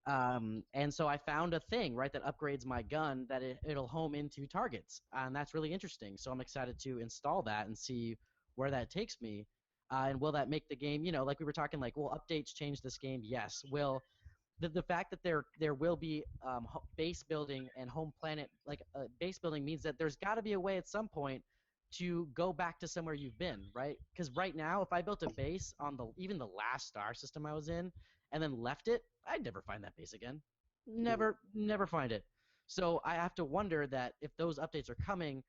And so I found a thing, right, that upgrades my gun that it'll home into targets, and that's really interesting. So I'm excited to install that and see where that takes me. And will that make the game, like we were talking, like, will updates change this game? Yes. Will the fact that there will be base building and home planet, like base building means that there's got to be a way at some point to go back to somewhere you've been, right? Because right now, if I built a base on even the last star system I was in and then left it, I'd never find that base again. Never find it. So I have to wonder that if those updates are coming,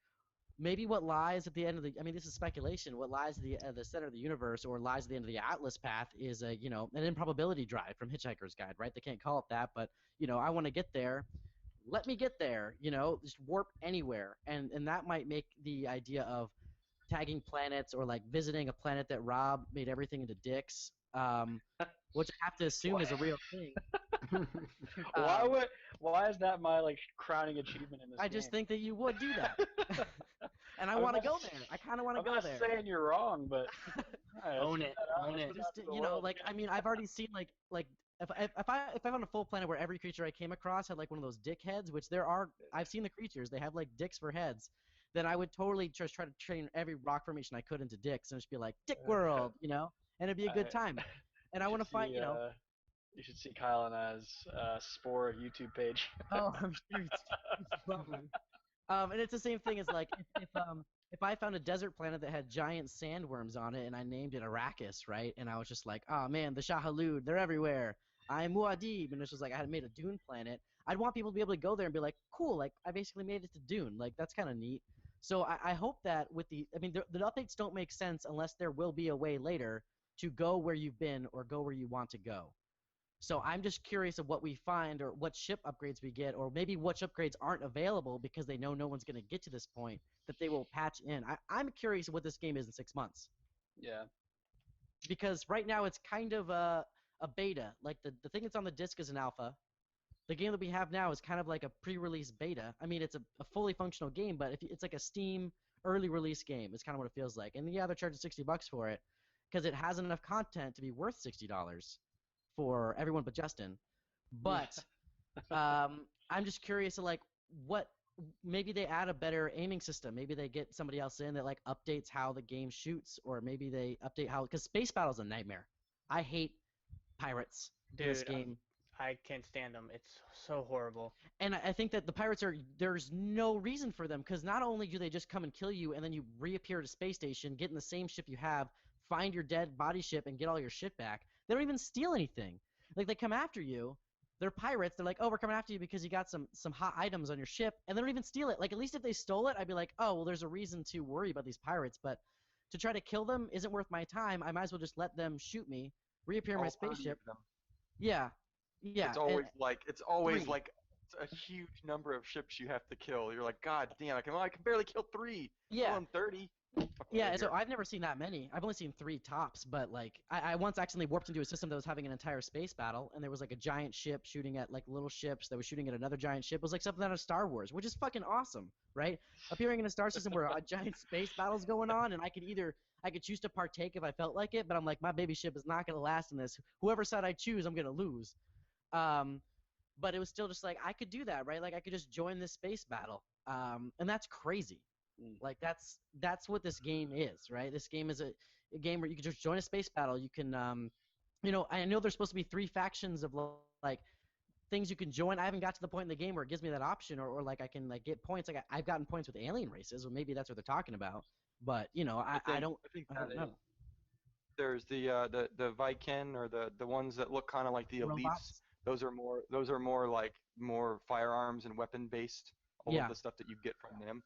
maybe what lies at the end of the, I mean, this is speculation, what lies at the center of the universe or lies at the end of the Atlas path is an improbability drive from Hitchhiker's Guide, right? They can't call it that, but, I want to get there. Let me get there, just warp anywhere. And that might make the idea of tagging planets or like visiting a planet that Rob made everything into dicks, which I have to assume is a real thing. Why is that my like crowning achievement in this I game? just think that you would do that. And I want to go there. I kind of want to go there. I'm not saying you're wrong, but Own it. Just, like, I mean, I've already seen like if I found a full planet where every creature I came across had like one of those dick heads, which I've seen the creatures, they have like dicks for heads, then I would totally just try to train every rock formation I could into dicks and just be like, Dick World, you know, and it'd be a good time. And I want to find, You should see Kyle and I's Spore YouTube page. Oh, I'm sure it's bubbling. And it's the same thing as like if I found a desert planet that had giant sandworms on it and I named it Arrakis, right? And I was just like, oh man, the Shahalud, they're everywhere. I'm Muad'Dib, and it's just like I had made a Dune planet. I'd want people to be able to go there and be like, cool, like I basically made it to Dune. Like that's kind of neat. So I hope that with the updates don't make sense unless there will be a way later to go where you've been or go where you want to go. So I'm just curious of what we find or what ship upgrades we get, or maybe which upgrades aren't available because they know no one's going to get to this point that they will patch in. I'm curious of what this game is in 6 months. Yeah. Because right now it's kind of a beta. Like the thing that's on the disc is an alpha. The game that we have now is kind of like a pre-release beta. I mean, it's a fully functional game, but it's like a Steam early release game. It's kind of what it feels like. And yeah, they're charging $60 for it because it has enough content to be worth $60 for everyone but Justin. But I'm just curious of like what maybe they add a better aiming system. Maybe they get somebody else in that like updates how the game shoots, or maybe they update how, because Space Battle's a nightmare. I hate pirates in this game. I can't stand them. It's so horrible. And I think that the pirates there's no reason for them, because not only do they just come and kill you and then you reappear at a space station, get in the same ship you have, find your dead body ship and get all your shit back. They don't even steal anything. Like they come after you. They're pirates. They're like, oh, we're coming after you because you got some hot items on your ship, and they don't even steal it. Like at least if they stole it, I'd be like, oh, well, there's a reason to worry about these pirates. But to try to kill them isn't worth my time. I might as well just let them shoot me, reappear in my spaceship. Yeah. Yeah. It's always like a huge number of ships you have to kill. You're like, God damn, I can barely kill 3. Yeah. I'm 30. Yeah, so I've never seen that many. I've only seen 3 tops, but like I once accidentally warped into a system that was having an entire space battle, and there was like a giant ship shooting at like little ships that was shooting at another giant ship. It was like something out of Star Wars, which is fucking awesome, right? Appearing in a star system where a giant space battle's going on, and I could choose to partake if I felt like it, but I'm like, my baby ship is not gonna last in this. Whoever side I choose, I'm gonna lose. But it was still just like I could do that, right? Like I could just join this space battle, and that's crazy. Like that's what this game is, right? This game is a game where you can just join a space battle. You can, I know there's supposed to be 3 factions of like things you can join. I haven't got to the point in the game where it gives me that option, or like I can like get points. Like I've gotten points with alien races, or maybe that's what they're talking about. But I don't know. There's the Viking, or the ones that look kind of like the elites. Robots? Those are more like more firearms and weapon based. All of the stuff that you get from them.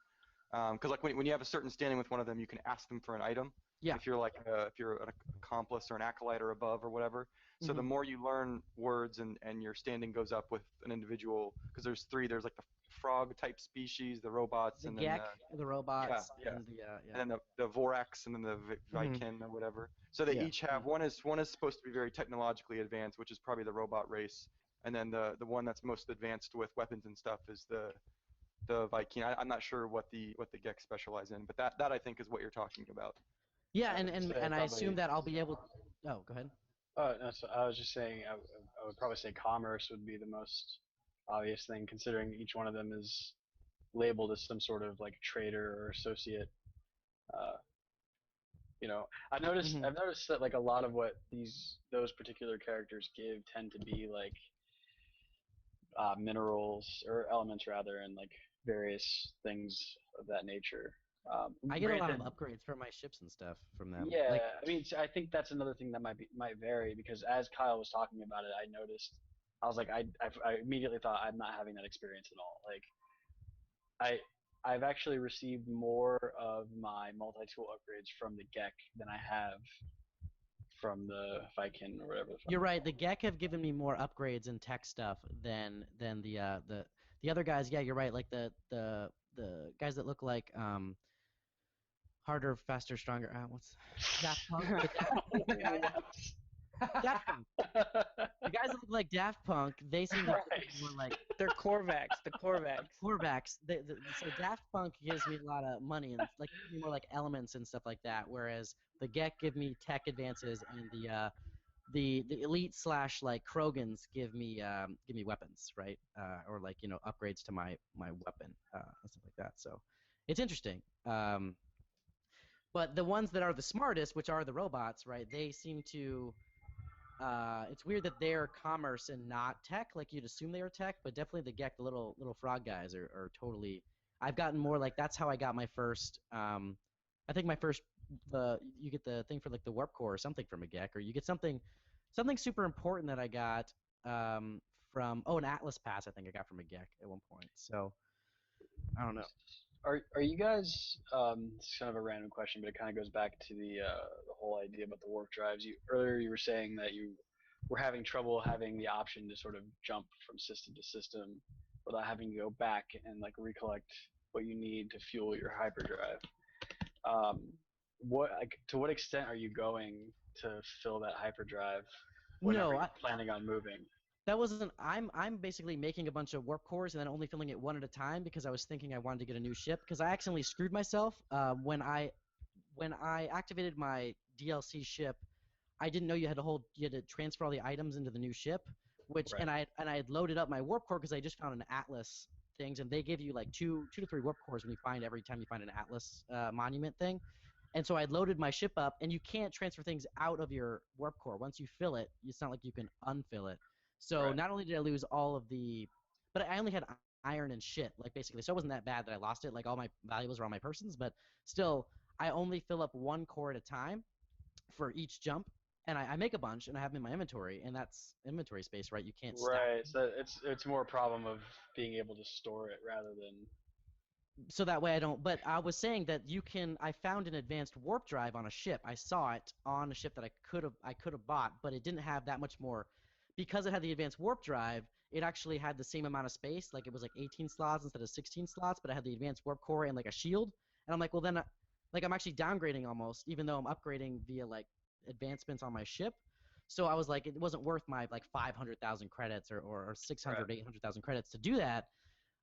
Because like when you have a certain standing with one of them, you can ask them for an item. Yeah. If you're if you're an accomplice or an acolyte or above or whatever. So the more you learn words and your standing goes up with an individual, because there's 3. There's like the frog type species, the robots, the and Gek, then the robots, yeah. and then the Vorax, and then the Viking or whatever. So they each have one is supposed to be very technologically advanced, which is probably the robot race, and then the one that's most advanced with weapons and stuff is the Viking. I'm not sure what the Gek specialize in, but that I think is what you're talking about. Yeah, and I assume that I'll be able to... Oh, go ahead. Oh, no, so I was just saying I would probably say commerce would be the most obvious thing, considering each one of them is labeled as some sort of like trader or associate. I've noticed that like a lot of what those particular characters give tend to be like minerals or elements rather, and like various things of that nature. I get a lot of upgrades for my ships and stuff from them. Yeah, like, I mean, I think that's another thing that might vary, because as Kyle was talking about it, I noticed, I was like, I immediately thought I'm not having that experience at all. Like, I've actually received more of my multi-tool upgrades from the Gek than I have from the Viking or whatever. You're right. The Gek have given me more upgrades and tech stuff than the other guys. Yeah, you're right. Like the guys that look like harder, faster, stronger. What's Daft Punk? Daft Punk. The guys that look like Daft Punk, they seem to be more like They're Korvax. The Korvax. Korvax. So Daft Punk gives me a lot of money and like more like elements and stuff like that, whereas the Gek give me tech advances, and the elite slash like Krogans give me weapons, right? Or like upgrades to my weapon and stuff like that. So it's interesting. But the ones that are the smartest, which are the robots, right? They seem to. It's weird that they're commerce and not tech. Like you'd assume they are tech, but definitely the Gek, the little frog guys, are totally. I've gotten more like that's how I got my first. I think my first. You get the thing for like the warp core or something from a Gek, or you get something super important that I got from an Atlas pass. I think I got from a Gek at one point. So I don't know. Are you guys? It's kind of a random question, but it kind of goes back to the whole idea about the warp drives. Earlier you were saying that you were having trouble having the option to sort of jump from system to system without having to go back and like recollect what you need to fuel your hyperdrive. To what extent are you going to fill that hyperdrive whenever No, you're planning on moving? that wasn't. I'm basically making a bunch of warp cores and then only filling it one at a time because I was thinking I wanted to get a new ship because I accidentally screwed myself when I activated my DLC ship. I didn't know you had to transfer all the items into the new ship, which Right. and I had loaded up my warp core because I just found an Atlas things and they give you like two to three warp cores when you find every time you find an Atlas monument thing. And so I loaded my ship up, and you can't transfer things out of your warp core. Once you fill it, it's not like you can unfill it. So Right. not only did I lose all of the, but I only had iron and shit, like basically. So it wasn't that bad that I lost it. Like all my valuables were on my persons, but still, I only fill up one core at a time for each jump. And I make a bunch, and I have them in my inventory, and that's inventory space, right? You can't stack. Right. So it's more a problem of being able to store it rather than. So that way I don't. But I was saying that you can. I found an advanced warp drive on a ship. I saw it on a ship that I could have bought, but it didn't have that much more, because it had the advanced warp drive. It actually had the same amount of space. Like it was like 18 slots instead of 16 slots, but it had the advanced warp core and like a shield. And I'm like, well then, like I'm actually downgrading almost, even though I'm upgrading via like advancements on my ship. So I was like, it wasn't worth my like 500,000 credits or 600, Right. 800,000 credits to do that.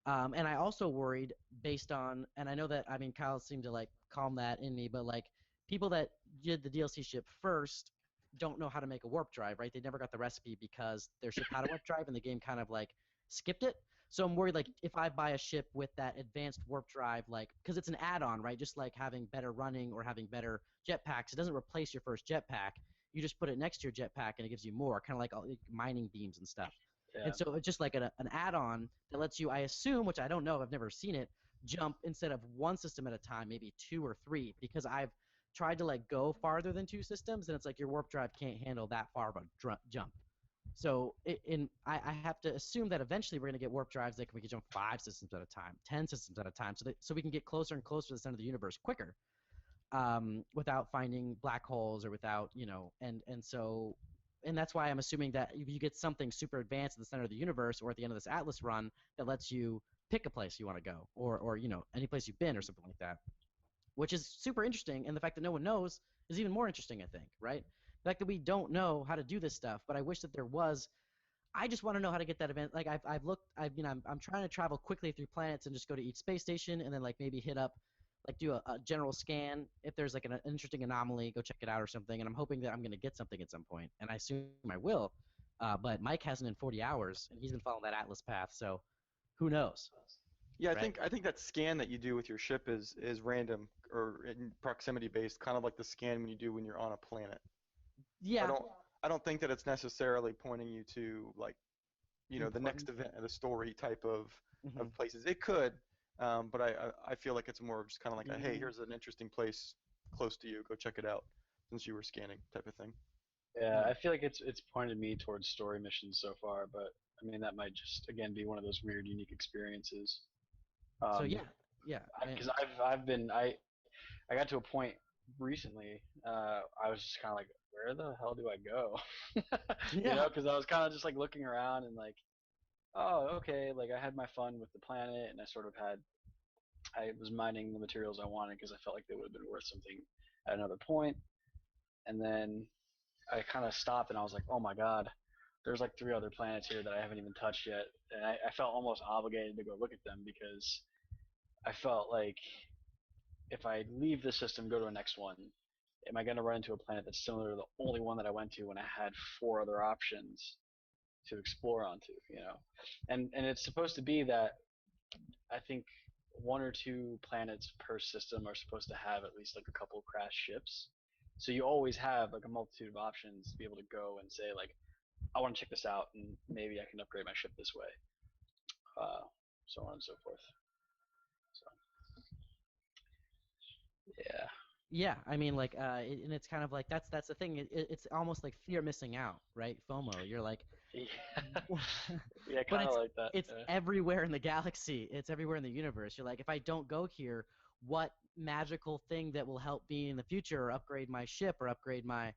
And I also worried based on, and I know that, I mean, Kyle seemed to like calm that in me, but like people that did the DLC ship first don't know how to make a warp drive, right? They never got the recipe because their ship had a warp drive and the game kind of like skipped it. So I'm worried like if I buy a ship with that advanced warp drive, like, because it's an add-on, right? Just like having better running or having better jetpacks, it doesn't replace your first jetpack. You just put it next to your jetpack and it gives you more, kind of like all, like mining beams and stuff. Yeah. And so it's just like an add-on that lets you, I assume, which I don't know, I've never seen it, jump instead of one system at a time, maybe two or three, because I've tried to like go farther than two systems, and it's like your warp drive can't handle that far of a jump. So I have to assume that eventually we're going to get warp drives that we can jump 5 systems at a time, 10 systems at a time, so we can get closer and closer to the center of the universe quicker, without finding black holes or without and that's why I'm assuming that if you get something super advanced at the center of the universe or at the end of this Atlas run that lets you pick a place you want to go, or any place you've been or something like that, which is super interesting. And the fact that no one knows is even more interesting, I think, right? The fact that we don't know how to do this stuff, but I wish that there was. I just want to know how to get that event. Like I've looked, I'm trying to travel quickly through planets and just go to each space station and then like maybe hit up, like do a general scan. If there's like an interesting anomaly, go check it out or something. And I'm hoping that I'm going to get something at some point, and I assume I will. But Mike hasn't in 40 hours, and he's been following that Atlas path, so who knows, Yeah, I right? think I think that scan that you do with your ship is random or in proximity based, kind of like the scan when you do when you're on a planet. I Yeah, don't I don't think that it's necessarily pointing you to like the important. next event of the story type of Hmm. places. It could, but I feel like it's more just kind of like a hey, here's an interesting place close to you, go check it out since you were scanning type of thing. Yeah. Yeah. I feel like it's pointed me towards story missions so far, but I mean that might just again be one of those weird, unique experiences. So Um, yeah, yeah, because I got to a point recently. I was just kind of like, where the hell do I go? yeah. Because I was kind of just like looking around and like, oh, okay. Like I had my fun with the planet, and I was mining the materials I wanted because I felt like they would have been worth something at another point. And then I kind of stopped, and I was like, oh my god, there's like 3 other planets here that I haven't even touched yet, and I felt almost obligated to go look at them because I felt like if I leave the system, go to a next one, am I going to run into a planet that's similar to the only one that I went to when I had 4 other options to explore onto, you know? And it's supposed to be that I think 1 or 2 planets per system are supposed to have at least like a couple of crashed ships. So you always have like a multitude of options to be able to go and say like, I want to check this out and maybe I can upgrade my ship this way, uh, so on and so forth. So yeah. Yeah, I mean, like, and it's kind of like that's the thing. It's almost like fear missing out, right? FOMO. You're like, Yeah, but yeah, kind of like that. it's everywhere in the galaxy. It's everywhere in the universe. You're like, if I don't go here, what magical thing that will help me in the future, or upgrade my ship, or upgrade my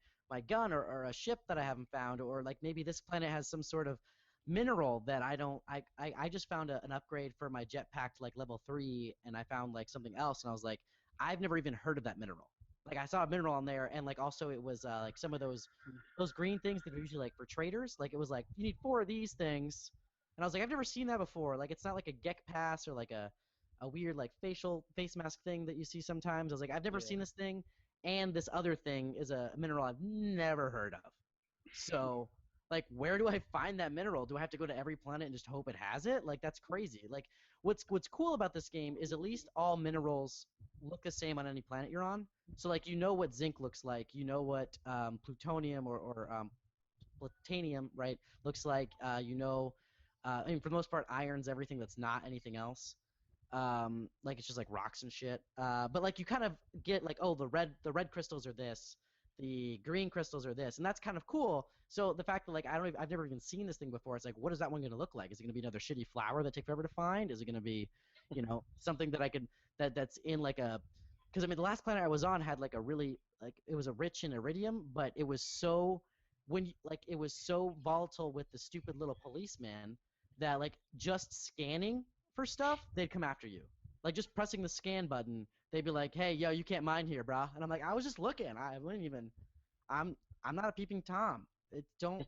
gun, or a ship that I haven't found, or like maybe this planet has some sort of mineral that I don't. I just found an upgrade for my jetpack to like level 3, and I found like something else, and I was like, I've never even heard of that mineral. Like I saw a mineral on there, and like also it was like some of those green things that are usually like for traders. Like it was like you need 4 of these things, and I was like, I've never seen that before. Like it's not like a Gek Pass or like a weird like facial face mask thing that you see sometimes. I was like, I've never seen this thing, and this other thing is a mineral I've never heard of. So like where do I find that mineral? Do I have to go to every planet and just hope it has it? Like that's crazy. Like what's cool about this game is at least all minerals look the same on any planet you're on. So like you know what zinc looks like, you know what plutonium or platinum, right, looks like. I mean, for the most part, iron's everything that's not anything else. Like it's just like rocks and shit. But like you kind of get like, oh, the red crystals are this, the green crystals are this, and that's kind of cool. So the fact that like I've never even seen this thing before. It's like, what is that one going to look like? Is it going to be another shitty flower that take forever to find? Is it going to be, something that I could that's in like a because I mean the last planet I was on had like a really like it was a rich in iridium, but it was so it was so volatile with the stupid little policeman that like just scanning for stuff, they'd come after you. Like just pressing the scan button, they'd be like, "Hey, yo, you can't mine here, brah." And I'm like, "I was just looking. I wouldn't even. I'm I'm not a peeping tom. It don't."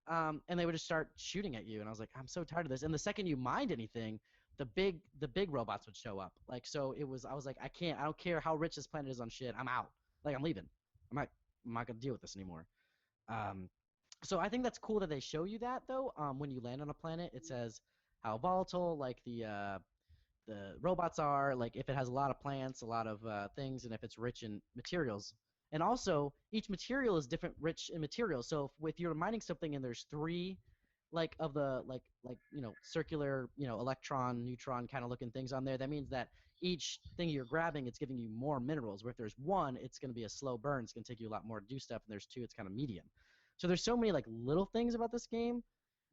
And they would just start shooting at you, and I was like, "I'm so tired of this." And the second you mined anything, the big robots would show up. Like so, it was. I was like, "I can't. I don't care how rich this planet is on shit. I'm out. Like I'm leaving. I'm not gonna deal with this anymore." Um, so I think that's cool that they show you that though. When you land on a planet, it says how volatile like the robots are, like if it has a lot of plants, a lot of things, and if it's rich in materials. And also, each material is different, rich in materials. So if you're mining something and there's 3, like of the circular, electron, neutron kind of looking things on there, that means that each thing you're grabbing, it's giving you more minerals. Where if there's 1, it's going to be a slow burn. It's going to take you a lot more to do stuff. And there's 2, it's kind of medium. So there's so many like little things about this game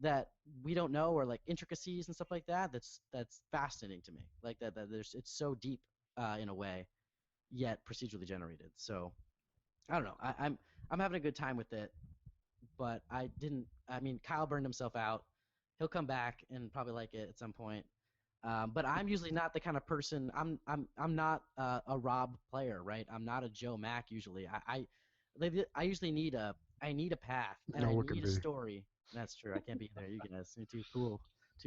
that we don't know, or like intricacies and stuff like that. That's fascinating to me. Like that it's so deep in a way, yet procedurally generated. So I don't know. I'm having a good time with it, but I didn't. I mean, Kyle burned himself out. He'll come back and probably like it at some point. But I'm usually not the kind of person. I'm not a Rob player, right? I'm not a Joe Mack usually. I usually need a path and No I one can need a be. story. That's true. I can't be there. You guys, you're too cool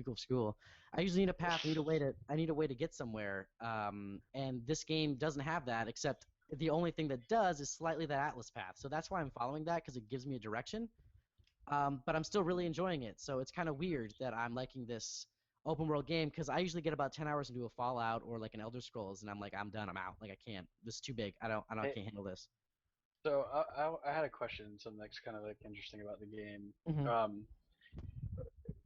for school. I usually need a path. I need a way to get somewhere. And this game doesn't have that, except the only thing that does is slightly that Atlas path. So that's why I'm following that, because it gives me a direction. But I'm still really enjoying it. So it's kind of weird that I'm liking this open world game, because I usually get about 10 hours into a Fallout or like an Elder Scrolls, and I'm like, I'm done. I'm out. Like I can't. This is too big. I Hey, can't handle this. so I had a question, something that's kind of like interesting about the game. Hmm.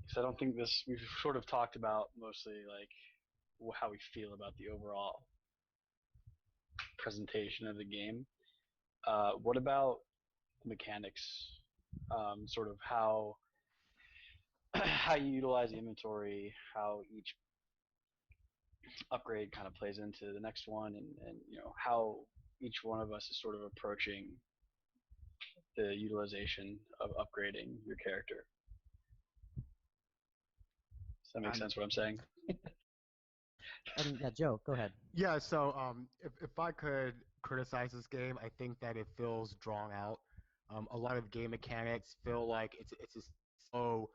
So I don't think we've sort of talked about mostly like how we feel about the overall presentation of the game. What about the mechanics? Sort of how how you utilize the inventory, how each upgrade kind of plays into the next one, and how each one of us is sort of approaching the utilization of upgrading your character. Does that make I'm, sense what I'm saying? I mean, yeah, Joe, go ahead. Yeah, so if I could criticize this game, I think that it feels drawn out. A lot of game mechanics feel like it's a slow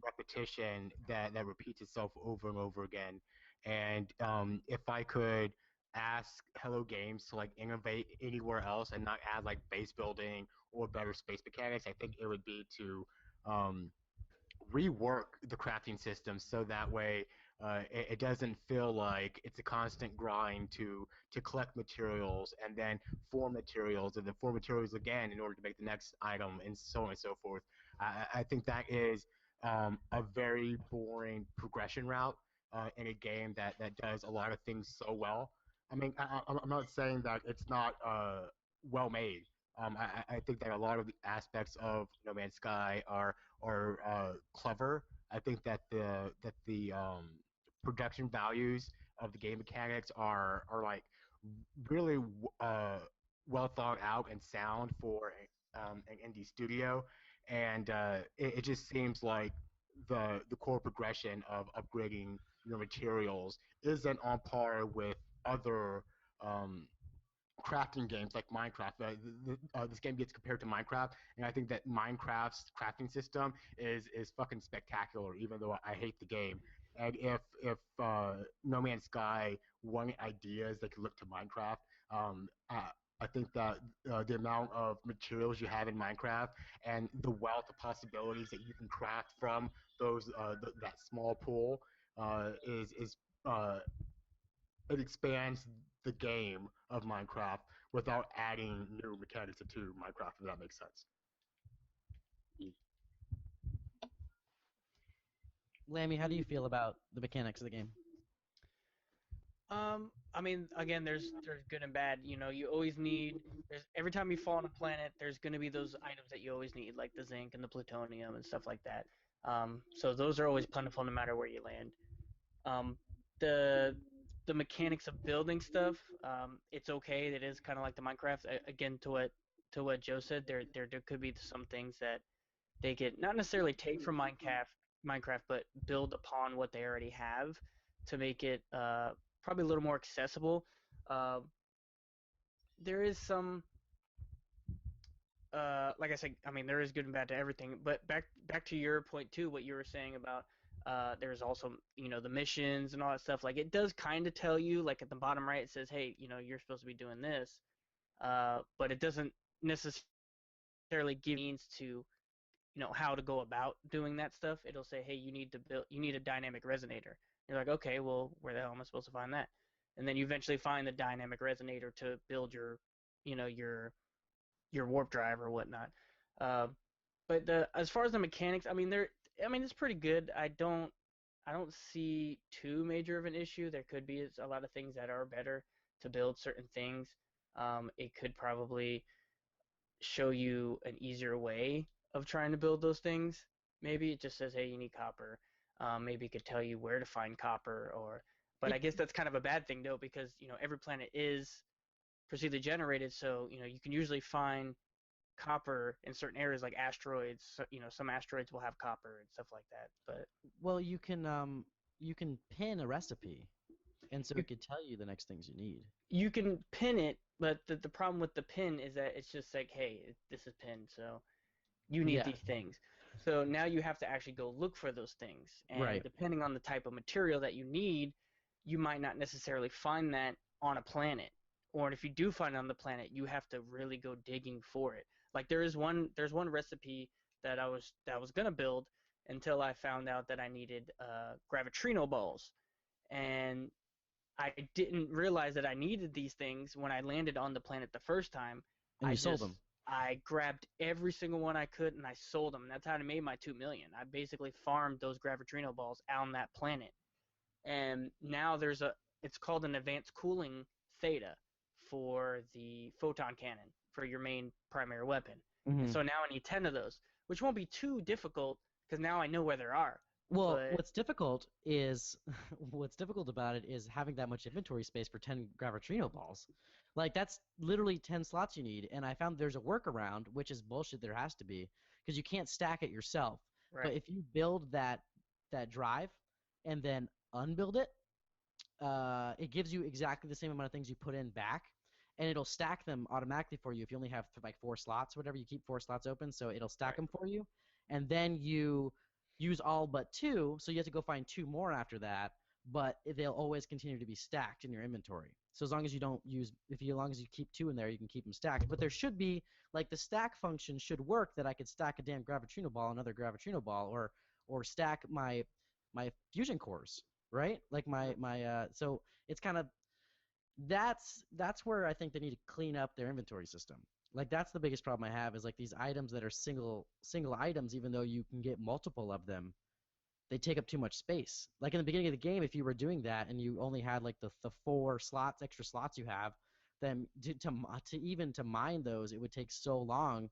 repetition that repeats itself over and over again. And if I could ask Hello Games to like innovate anywhere else and not add like base building or better space mechanics, I think it would be to um, rework the crafting system so that way it doesn't feel like it's a constant grind to collect materials and then form materials and then form materials again in order to make the next item and so on and so forth. I think that is a very boring progression route in a game that does a lot of things so well. I mean, I'm not saying that it's not well made. I think that a lot of the aspects of No Man's Sky are clever. I think that the production values of the game mechanics are like really well thought out and sound for an indie studio, and it just seems like the core progression of upgrading your materials isn't on par with other um, crafting games like Minecraft. This game gets compared to Minecraft, and I think that Minecraft's crafting system is fucking spectacular. Even though I hate the game, and if No Man's Sky wanted ideas, they could look to Minecraft. I think that the amount of materials you have in Minecraft and the wealth of possibilities that you can craft from that small pool is it expands the game of Minecraft without adding new mechanics to Minecraft, if that makes sense. Lammy, how do you feel about the mechanics of the game? I mean, again, there's good and bad. You know, you always need. There's every time you fall on a planet, there's going to be those items that you always need, like the zinc and the plutonium and stuff like that. So those are always plentiful no matter where you land. Um, the the mechanics of building stuff, it's okay. It is kind of like the Minecraft. Again, to what Joe said, there could be some things that they could not necessarily take from Minecraft, but build upon what they already have to make it probably a little more accessible. Uh, there is some, like I said, I mean there is good and bad to everything. But back to your point too, what you were saying about there's also the missions and all that stuff. Like it does kind of tell you, like at the bottom right, it says, hey, you're supposed to be doing this, but it doesn't necessarily give means to how to go about doing that stuff. It'll say, hey, you need a dynamic resonator. You're like, okay, well, where the hell am I supposed to find that? And then you eventually find the dynamic resonator to build your you know your warp drive or whatnot. uh, but as far as the mechanics, I mean it's pretty good. I don't see too major of an issue. There could be a lot of things that are better to build certain things. It could probably show you an easier way of trying to build those things. Maybe it just says, hey, you need copper. Maybe it could tell you where to find copper, but It, I guess that's kind of a bad thing though, because every planet is procedurally generated, so you can usually find copper in certain areas like asteroids. So, some asteroids will have copper and stuff like that. But well, you can pin a recipe, and so you, it could tell you the next things you need. you can pin it, but the problem with the pin is that it's just like, hey, this is pinned, so you need Yeah, these things. So now you have to actually go look for those things. And right. depending on the type of material that you need, you might not necessarily find that on a planet. Or if you do find it on the planet, you have to really go digging for it. Like there's one recipe that I was gonna build until I found out that I needed gravitrino balls. And I didn't realize that I needed these things when I landed on the planet the first time. And I you sold just them. I grabbed every single one I could and I sold them. And that's how I made my 2 million. I basically farmed those gravitrino balls on that planet. And now it's called an advanced cooling theta for the photon cannon for your main primary weapon. And Hmm. so now I need 10 of those, which won't be too difficult because now I know where there are. Well, But what's difficult is what's difficult about it is having that much inventory space for 10 Gravitrino balls. Like that's literally 10 slots you need, and I found there's a workaround, which is bullshit. There has to be because you can't stack it yourself. But right, if you build that drive and then unbuild it, it gives you exactly the same amount of things you put in back, and it'll stack them automatically for you if you only have like 4 slots, or whatever. You keep 4 slots open, so it'll stack right. them for you, and then you use all but two, so you have to go find two more after that. But they'll always continue to be stacked in your inventory. So as long as you don't use, as long as you keep 2 in there, you can keep them stacked. But there should be, like, the stack function should work, that I could stack a damn Gravitino ball, another Gravitino ball, or stack my fusion cores, right? Like so it's kind of, that's where I think they need to clean up their inventory system. Like, that's the biggest problem I have, is like these items that are single items, even though you can get multiple of them, they take up too much space. Like in the beginning of the game, if you were doing that and you only had like the 4 slots, extra slots you have, then to mine those, it would take so long.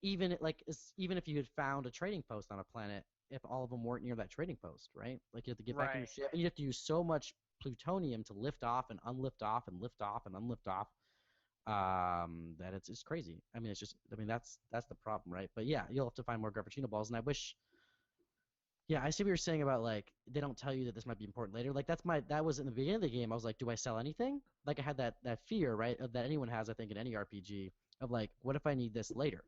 Even if you had found a trading post on a planet, if all of them weren't near that trading post, right? Like, you have to get back in your ship, and you have to use so much plutonium to lift off and unlift off and lift off and unlift off, that it's crazy. I mean, that's the problem, right? But yeah, you'll have to find more Gravitino balls, and I wish. Yeah, I see what you're saying about, like, they don't tell you that this might be important later. Like, that was in the beginning of the game. I was like, do I sell anything? Like, I had that fear, right, that anyone has, I think, in any RPG, of like, what if I need this later?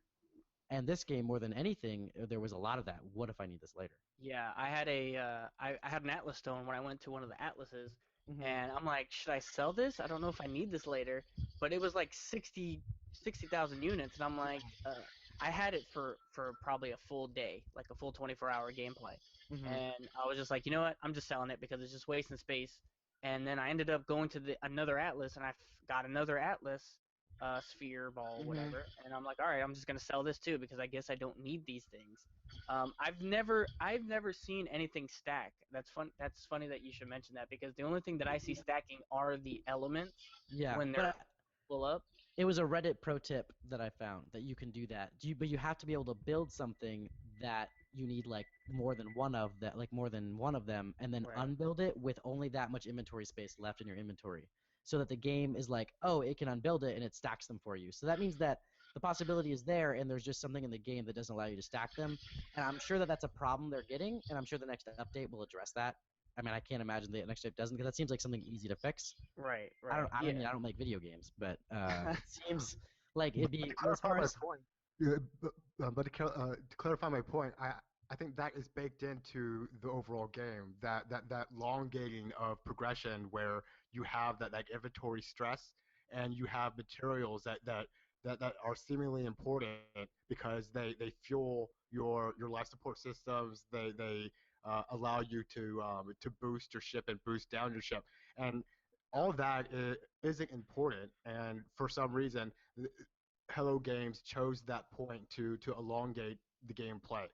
And this game, more than anything, there was a lot of that. What if I need this later? Yeah, I had I had an Atlas stone when I went to one of the Atlases, Mhm. and I'm like, should I sell this? I don't know if I need this later. But it was like 60,000 units, and I'm like, I had it for probably a full day, like a full 24-hour gameplay. Mhm. And I was just like, you know what? I'm just selling it because it's just wasting space. And then I ended up going to another Atlas, and got another Atlas, sphere, ball, Mhm. whatever. And I'm like, all right, I'm just gonna sell this too because I guess I don't need these things. I've never seen anything stack. That's fun. That's funny that you should mention that, because the only thing that I see stacking are the elements Yeah, when but they're full up. it was a Reddit pro tip that I found, that you can do that. But you have to be able to build something that you need, like, more than one of that, like more than one of them, and then Right. unbuild it with only that much inventory space left in your inventory, so that the game is like, oh, it can unbuild it and it stacks them for you. So that means that the possibility is there, and there's just something in the game that doesn't allow you to stack them. And I'm sure that that's a problem they're getting, and I'm sure the next update will address that. I mean, I can't imagine the next update doesn't, because that seems like something easy to fix. Right. I Right. don't. I mean, Yeah. I don't make video games, but it seems like it'd But be to as clarify far my as. point, to clarify my point, I think that is baked into the overall game. That elongating of progression, where you have that, like, inventory stress, and you have materials that are seemingly important because they fuel your life support systems. They allow you to boost your ship and boost down your ship, and all that isn't important. And for some reason, Hello Games chose that point to elongate the gameplay.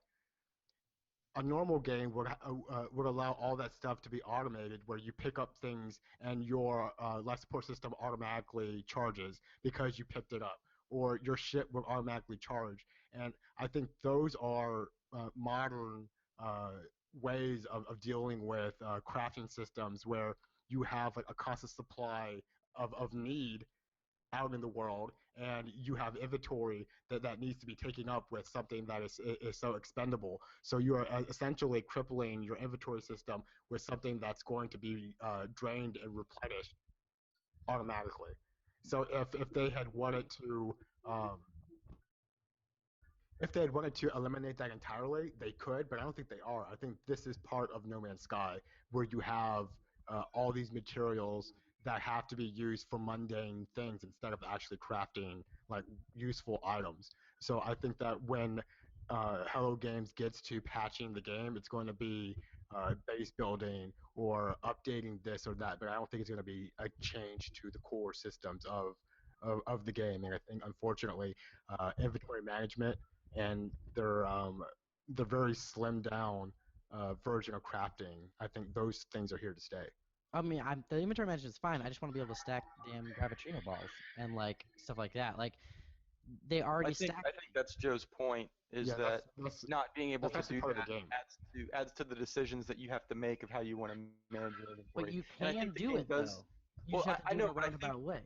A normal game would allow all that stuff to be automated, where you pick up things and your life support system automatically charges because you picked it up, or your ship will automatically charge. And I think those are modern uh, ways of dealing with crafting systems, where you have, like, a constant supply of need out in the world, and you have inventory that needs to be taken up with something that is so expendable. So you are essentially crippling your inventory system with something that's going to be drained and replenished automatically. So if they had wanted to um, if they had wanted to eliminate that entirely, they could, but I don't think they are. I think this is part of No Man's Sky, where you have all these materials that have to be used for mundane things instead of actually crafting, like, useful items. So I think that when Hello Games gets to patching the game, it's going to be base building or updating this or that, but I don't think it's going to be a change to the core systems of the game. And I think, unfortunately, inventory management and their very slimmed down version of crafting, I think those things are here to stay. I mean, the inventory management is fine. I just want to be able to stack damn Gravitino balls and, like, stuff like that. Like, they I already think stack. I think that's Joe's point, is Yeah, that that's not being able that's to actually do part of that the game. adds to the decisions that you have to make of how you want to manage your But inventory. you And I can think the do game it does. though. You Well, just have to I do it know, a but roundabout way.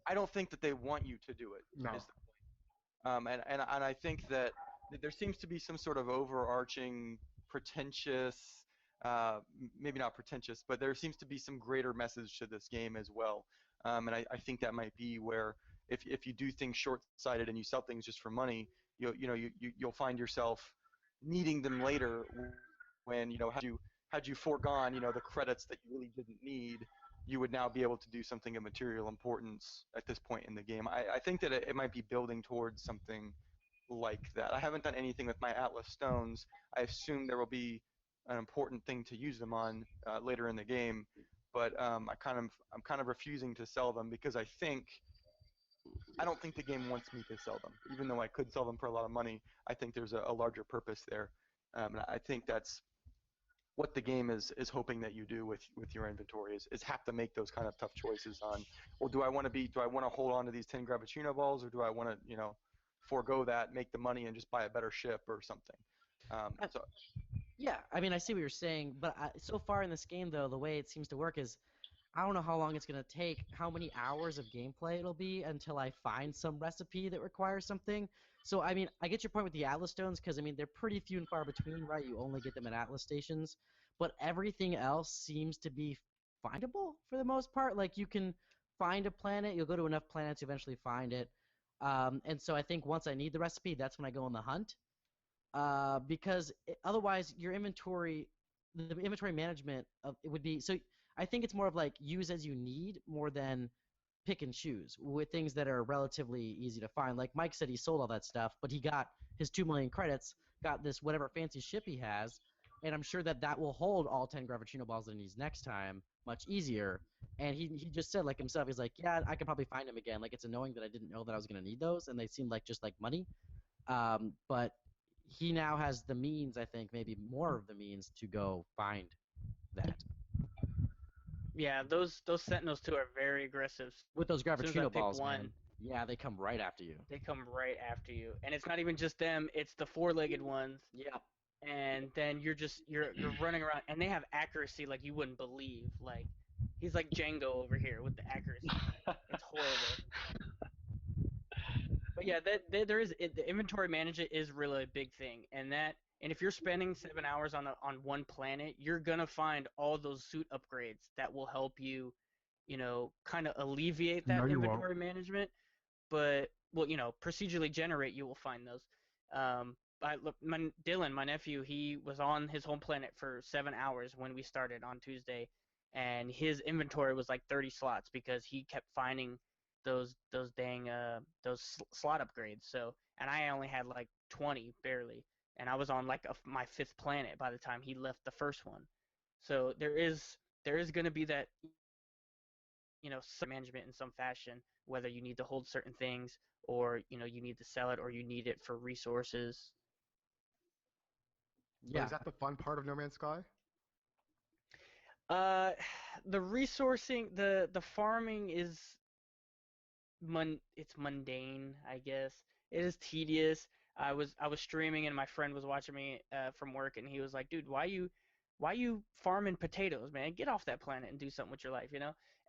I don't think that they want you to do it. No. Is the and I think that there seems to be some sort of overarching pretentious, maybe not pretentious, but there seems to be some greater message to this game as well. And I think that might be where, if you do things short-sighted and you sell things just for money, you'll find yourself needing them later, when had you foregone the credits that you really didn't need, you would now be able to do something of material importance at this point in the game. I think that it might be building towards something like that. I haven't done anything with my Atlas stones. I assume there will be an important thing to use them on later in the game, but I'm kind of refusing to sell them because I don't think the game wants me to sell them. Even though I could sell them for a lot of money, I think there's a larger purpose there. And I think that's what the game is hoping that you do with your inventory is have to make those kind of tough choices on, well, do I want to hold on to these 10 Gravitino balls, or do I want to, forego that, make the money, and just buy a better ship or something? So Yeah, I mean, I see what you're saying, but so far in this game, though, the way it seems to work is I don't know how long it's going to take, how many hours of gameplay it'll be until I find some recipe that requires something. So, I mean, I get your point with the Atlas stones because, I mean, they're pretty few and far between, right? You only get them at Atlas stations. But everything else seems to be findable for the most part. Like, you can find a planet, you'll go to enough planets, you eventually find it. And so I think once I need the recipe, that's when I go on the hunt. Because otherwise, your inventory, the inventory management of it would be so. I think it's more of like use as you need more than pick and choose with things that are relatively easy to find. Like Mike said, he sold all that stuff, but he got his 2 million credits, got this whatever fancy ship he has, and I'm sure that that will hold all 10 Gravitino balls that he needs next time much easier. And he just said like himself, he's like, yeah, I could probably find him again. Like it's annoying that I didn't know that I was gonna need those, and they seemed like just like money. But he now has the means, I think, maybe more of the means to go find that. Yeah, those Sentinels too are very aggressive. With those As soon as I Gravitino pick balls, one, man. Yeah, they come right after you. they come right after you, and it's not even just them; it's the four-legged ones. Yeah. And then you're running around, and they have accuracy like you wouldn't believe. Like he's like Django over here with the accuracy. It's horrible. But yeah, there is the inventory management is really a big thing, and if you're spending 7 hours on one planet, you're gonna find all those suit upgrades that will help you, kind of alleviate No, that you won't. inventory management. But well, procedurally generate, you will find those. Look, Dylan, my nephew, he was on his home planet for 7 hours when we started on Tuesday, and his inventory was like 30 slots because he kept finding those dang slot upgrades. So, and I only had like 20 barely, and I was on like my fifth planet by the time he left the first one. So there is going to be that some management in some fashion, whether you need to hold certain things or you need to sell it or you need it for resources. But Yeah. is that the fun part of No Man's Sky? Uh, the resourcing, the farming is it's mundane, I guess. It is tedious. I was streaming and my friend was watching me from work and he was like, "Dude, why you farming potatoes, man? Get off that planet and do something with your life?"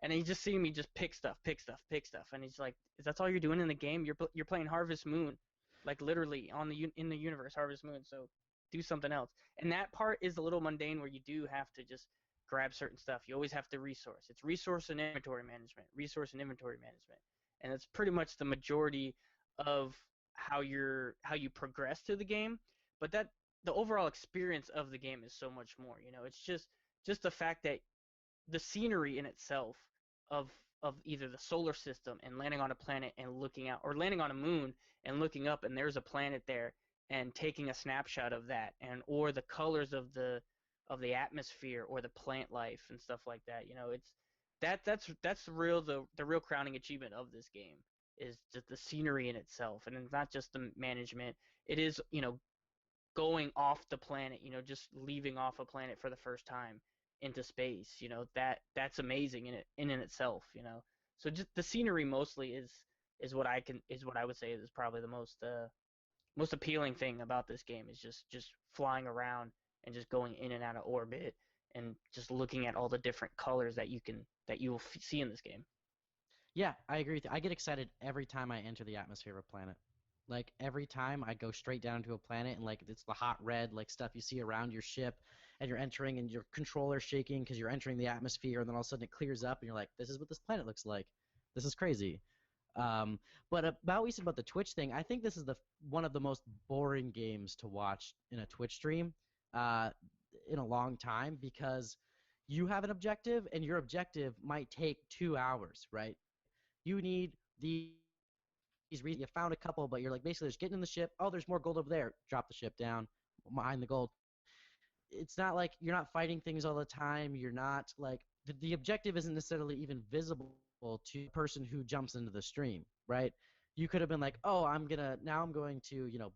And he just seeing me just pick stuff, pick stuff, pick stuff, and he's like, "Is that all you're doing in the game? You're playing Harvest Moon, like literally in the universe Harvest Moon. So do something else." And that part is a little mundane where you do have to just grab certain stuff. You always have to resource. It's resource and inventory management, resource and inventory management, and it's pretty much the majority of how you progress to the game. But the overall experience of the game is so much more. It's just the fact that the scenery in itself of either the solar system and landing on a planet and looking out, or landing on a moon and looking up and there's a planet there and taking a snapshot of that, and or the colors of the atmosphere or the plant life and stuff like that. It's that's the real crowning achievement of this game is just the scenery in itself, and it's not just the management. It is going off the planet, just leaving off a planet for the first time into space. That's amazing in itself. So just the scenery mostly is what I would say is probably the most appealing thing about this game is just flying around and just going in and out of orbit and just looking at all the different colors that you will see in this game. Yeah, I agree with you. I get excited every time I enter the atmosphere of a planet. Like every time I go straight down to a planet and like it's the hot red like stuff you see around your ship and you're entering and your controller's shaking because you're entering the atmosphere and then all of a sudden it clears up and you're like, this is what this planet looks like. This is crazy. But about what you said about the Twitch thing, I think this is the one of the most boring games to watch in a Twitch stream uh, in a long time because you have an objective, and your objective might take 2 hours, right? You need these reasons. You found a couple, but you're like basically just getting in the ship. Oh, there's more gold over there. Drop the ship down, mine the gold. It's not like you're not fighting things all the time. You're not like the objective isn't necessarily even visible to the person who jumps into the stream, right? You could have been like, oh, I'm going to,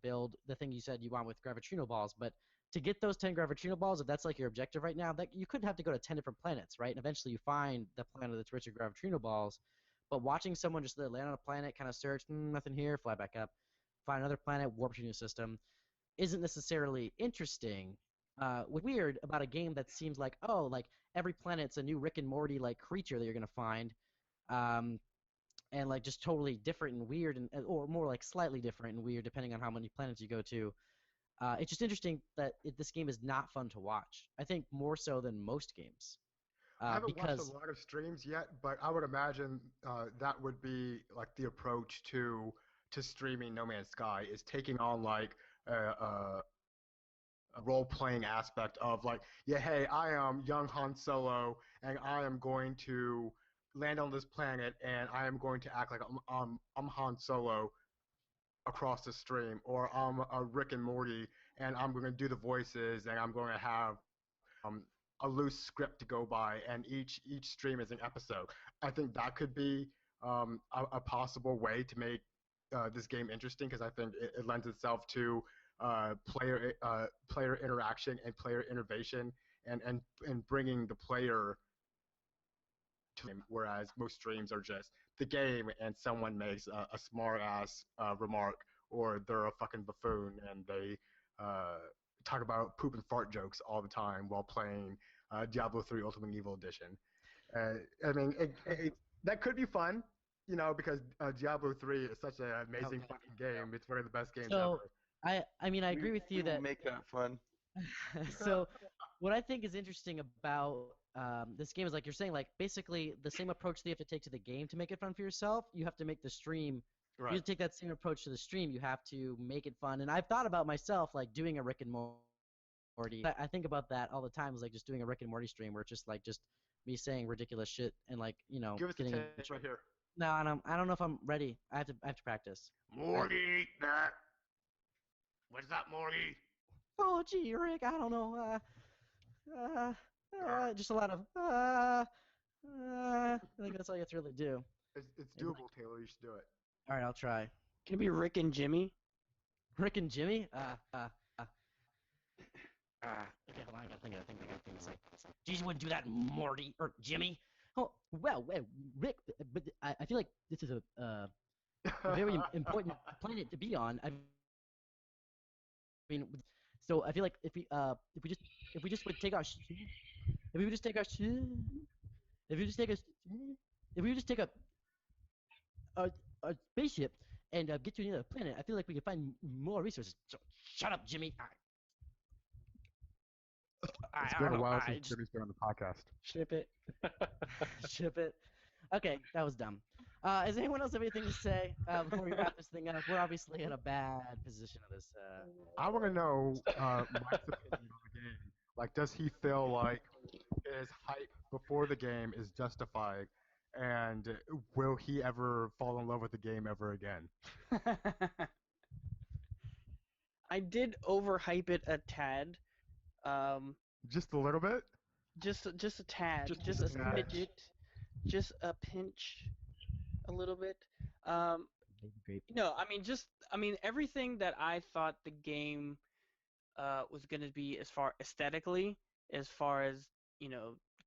build the thing you said you want with gravitino balls, but to get those 10 gravitino balls, if that's like your objective right now, that you could have to go to 10 different planets, right? And eventually you find the planet that's rich in gravitino balls. But watching someone just land on a planet, kind of search, nothing here, fly back up, find another planet, warp to a new system, isn't necessarily interesting. What's weird about a game that seems like, oh, like every planet's a new Rick and Morty like creature that you're gonna find, and like just totally different and weird, or more like slightly different and weird depending on how many planets you go to. It's just interesting that this game is not fun to watch. I think more so than most games. I haven't watched Because a lot of streams yet, but I would imagine that would be like the approach to streaming No Man's Sky is taking on like a role-playing aspect of like, yeah, hey, I am young Han Solo, and I am going to land on this planet, and I am going to act like I'm Han Solo across the stream, or I'm a Rick and Morty, and I'm going to do the voices, and I'm going to have a loose script to go by, and each stream is an episode. I think that could be a possible way to make this game interesting, because I think it lends itself to player interaction and player innovation, and bringing the player to them, whereas most streams are just the game and someone makes a smart ass remark, or they're a fucking buffoon and they talk about poop and fart jokes all the time while playing Diablo 3 Ultimate Evil Edition. I mean, that could be fun, because Diablo 3 is such an amazing fucking game. It's one of the best games ever. I mean, I agree with you We will that. make that fun. So, what I think is interesting about this game is like you're saying, like basically the same approach that you have to take to the game to make it fun for yourself, you have to make the stream. Right. You have to take that same approach to the stream. You have to make it fun. And I've thought about myself like doing a Rick and Morty. I think about that all the time. Is like just doing a Rick and Morty stream where it's just me saying ridiculous shit and like Give us getting. a taste right here. No, I don't know if I'm ready. I have to practice. Morty, that. What's up, Morty? Oh gee, Rick, I don't know. Just a lot of I think that's all you have to really do. It's doable, Taylor. You should do it. All right, I'll try. Can it be Rick and Jimmy? Rick and Jimmy? Okay, hold on, I gotta think of this. Geez, you wouldn't do that, Morty or Jimmy. Oh, well, Rick, but I feel like this is a very important planet to be on. I mean, so I feel like if we just would take our if we would just take our if we just take if we just take a spaceship and get to another planet, I feel like we could find more resources. So shut up, Jimmy. It's been a while since Jimmy's been on the podcast. Ship it. Ship it. Okay, that was dumb. Does anyone else have anything to say before we wrap this thing up? We're obviously in a bad position of this. I want to know Mike's opinion on the game. Like, does he feel like his hype before the game is justified, and will he ever fall in love with the game ever again? I did overhype it a tad. Just a little bit? Just a tad. Just a smidget. Just a pinch. A little bit. No, I mean everything that I thought the game was going to be as far aesthetically, as far as,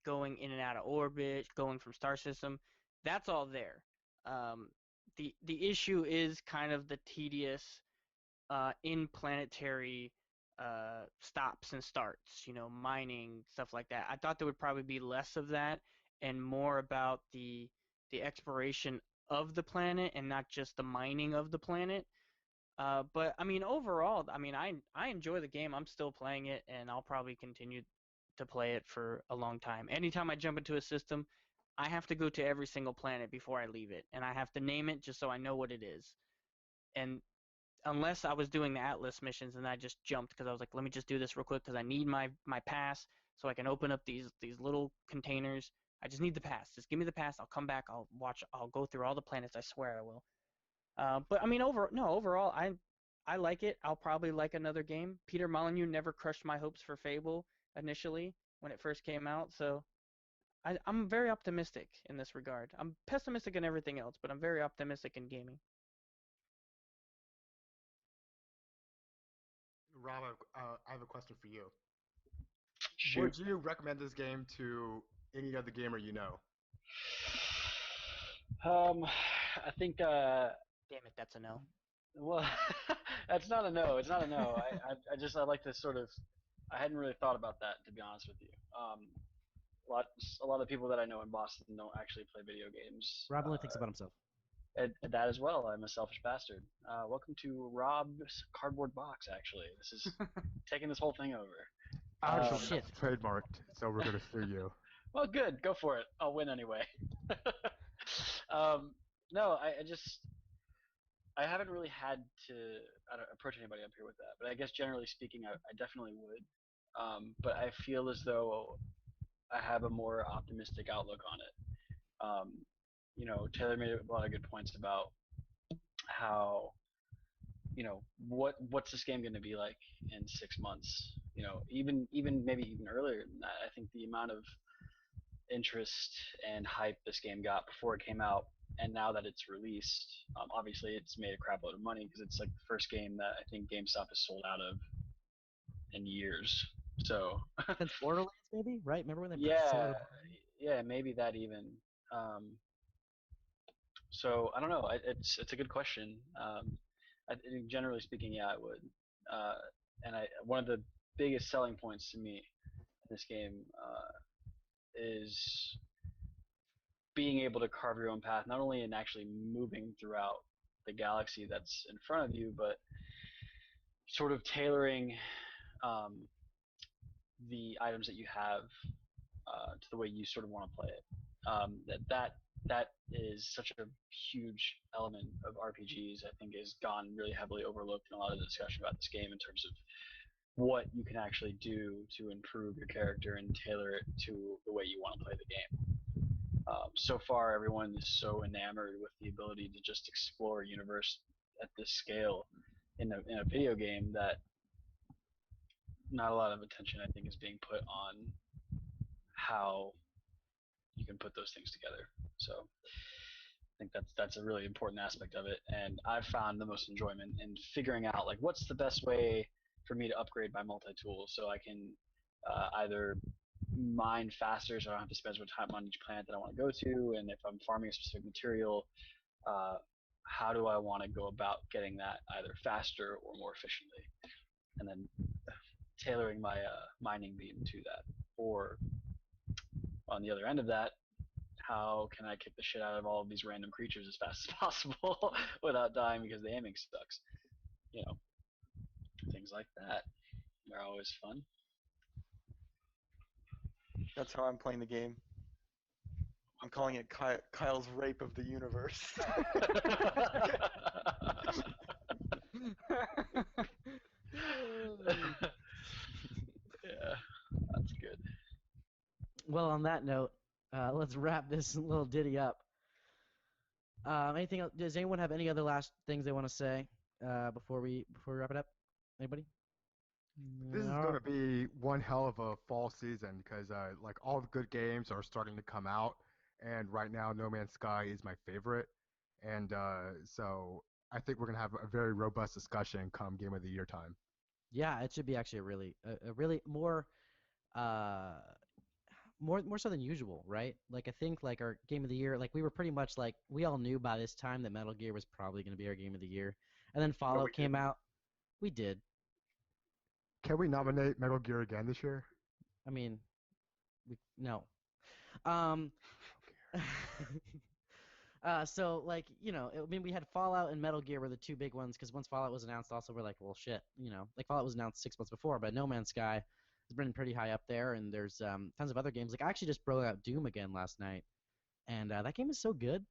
going in and out of orbit, going from star system, that's all there. The issue is kind of the tedious in-planetary stops and starts, mining, stuff like that. I thought there would probably be less of that and more about the exploration of the planet and not just the mining of the planet. But I mean, overall, I enjoy the game. I'm still playing it, and I'll probably continue to play it for a long time. Anytime I jump into a system, I have to go to every single planet before I leave it, and I have to name it just so I know what it is. And unless I was doing the Atlas missions and I just jumped because I was like, let me just do this real quick because I need my pass so I can open up these little containers. I just need the pass. Just give me the pass. I'll come back. I'll watch. I'll go through all the planets. I swear I will. But I mean, overall, I like it. I'll probably like another game. Peter Molyneux never crushed my hopes for Fable initially when it first came out, so I'm very optimistic in this regard. I'm pessimistic in everything else, but I'm very optimistic in gaming. Rob, I have a question for you. Shoot. Would you recommend this game to any other gamer you know? I think Damn it, that's a no. well, that's not a no. It's not a no. I like to sort of. I hadn't really thought about that, to be honest with you. A lot of people that I know in Boston don't actually play video games. Rob only thinks about himself. And that as well. I'm a selfish bastard. Welcome to Rob's cardboard box. Actually, this is taking this whole thing over. Actually, shit. it's trademarked, so we're gonna sue you. Well, good. Go for it. I'll win anyway. No, I haven't really had to approach anybody up here with that, but I guess generally speaking, I definitely would. But I feel as though I have a more optimistic outlook on it. Taylor made a lot of good points about how, what's this game going to be like in 6 months? Even maybe even earlier than that. I think the amount of interest and hype this game got before it came out, and now that it's released, obviously it's made a crap load of money because it's like the first game that I think GameStop has sold out of in years. So Since Borderlands, maybe, right? Remember when they yeah, maybe that even. So I don't know. It's a good question. Generally speaking, yeah, I would. And one of the biggest selling points to me in this game is being able to carve your own path, not only in actually moving throughout the galaxy that's in front of you, but sort of tailoring the items that you have to the way you sort of want to play it. That is such a huge element of RPGs. I think has gone really heavily overlooked in a lot of the discussion about this game in terms of what you can actually do to improve your character and tailor it to the way you want to play the game. So far, everyone is so enamored with the ability to just explore a universe at this scale in a video game that not a lot of attention, I think, is being put on how you can put those things together. So I think that's a really important aspect of it, and I've found the most enjoyment in figuring out like what's the best way for me to upgrade my multi-tool so I can either mine faster so I don't have to spend as much time on each planet that I want to go to, and if I'm farming a specific material, how do I want to go about getting that either faster or more efficiently, and then tailoring my mining beam to that. Or on the other end of that, how can I kick the shit out of all of these random creatures as fast as possible without dying because the aiming sucks? Things like that. They're always fun. That's how I'm playing the game. I'm calling it Kyle's Rape of the Universe. Yeah, that's good. Well, on that note, let's wrap this little ditty up. Anything else? Does anyone have any other last things they want to say before we wrap it up? Anybody? This is going to be one hell of a fall season because like all the good games are starting to come out, and right now No Man's Sky is my favorite, and so I think we're going to have a very robust discussion come Game of the Year time. Yeah, it should be actually a really more more so than usual, right? Like I think like our Game of the Year, like we were pretty much like we all knew by this time that Metal Gear was probably going to be our Game of the Year, and then Fallout came out. We did. Can we nominate Metal Gear again this year? I mean, no. So like I mean, we had Fallout and Metal Gear were the two big ones because once Fallout was announced, also we're like, well, shit, like Fallout was announced 6 months before, but No Man's Sky has been pretty high up there, and there's tons of other games. Like I actually just broke out Doom again last night, and that game is so good,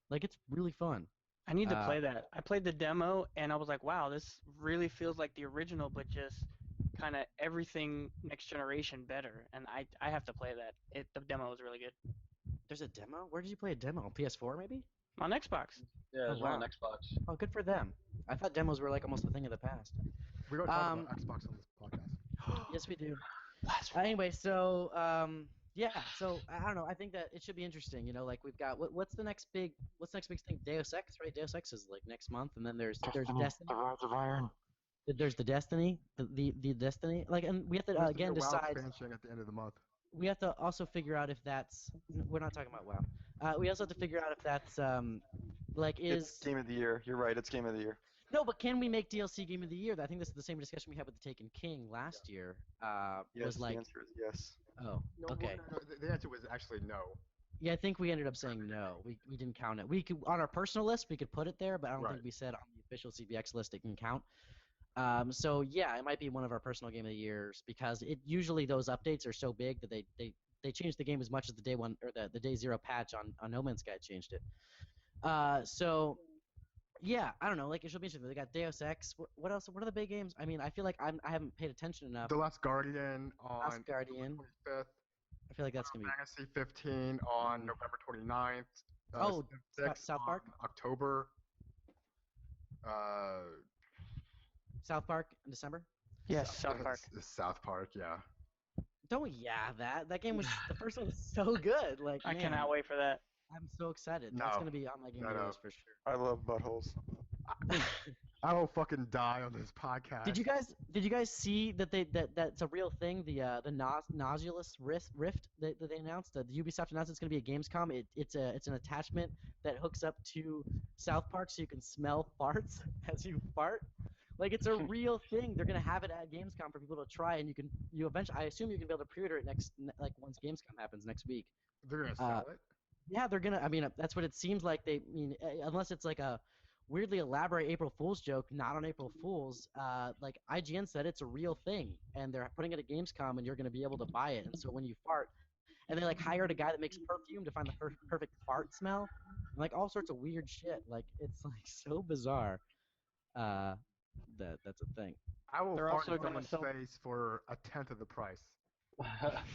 like it's really fun. I need to play that. I played the demo and I was like, wow, this really feels like the original, but just kind of everything next generation better. And I have to play that. The demo was really good. There's a demo? Where did you play a demo? PS4 maybe? On Xbox. Yeah, Oh, there's one on wow. Xbox. Oh, good for them. I thought demos were like almost a thing of the past. We don't talk Um, about Xbox on this podcast. Yes, we do. Anyway, so yeah, so I don't know. I think that it should be interesting. You know, like we've got what's the next big thing? Deus Ex, right? Deus Ex is like next month, and then there's Destiny. The Rise of Iron. There's the Destiny, the Destiny. Like, and we have to There's again the WoW decide. expansion at the end of the month. We have to also figure out if that's. We're not talking about WoW. We also have to figure out if that's like It's game of the year. You're right. It's game of the year. No, but can we make DLC Game of the Year? I think this is the same discussion we had with the Taken King last year. Yes, Was like, the answer is yes. oh, No, okay. no, the answer was actually no. Yeah, I think we ended up saying no. We didn't count it. We could on our personal list we could put it there, but I don't Right. think we said on the official CBX list it can count. So yeah, it might be one of our personal Game of the Years because it usually those updates are so big that they change the game as much as the day one or the day zero patch on No Man's Sky changed it. So yeah, I don't know. Like it should be interesting. They got Deus Ex. What else? What are the big games? I mean, I feel like I haven't paid attention enough. The Last Guardian on Last Guardian. October 25th. I feel like that's gonna be. Fantasy 15 on November 29th. Oh, Civ 6 South Park? on October. South Park in December. Yes, South Park. South Park, yeah. Don't that game was the first one was so good. Like I man, cannot wait for that. I'm so excited. That's No. gonna be on my game No, of the no. list for sure. I love buttholes. I will fucking die on this podcast. Did you guys see that that's a real thing? The Nautilus Rift that they announced. The Ubisoft announced it's going to be a Gamescom. It's an attachment that hooks up to South Park so you can smell farts as you fart. Like it's a real thing. They're going to have it at Gamescom for people to try, and you eventually. I assume you can be able to pre-order it once Gamescom happens next week. They're gonna sell it? Yeah, they're gonna. I mean, that's what it seems like. Unless it's like a weirdly elaborate April Fool's joke, not on April Fool's. Like IGN said, it's a real thing, and they're putting it at Gamescom, and you're gonna be able to buy it. And so when you fart, and they like hired a guy that makes perfume to find the perfect fart smell, and like all sorts of weird shit. Like it's like so bizarre. That's a thing. I will They're fart also in gonna someone's sell- face for a tenth of the price.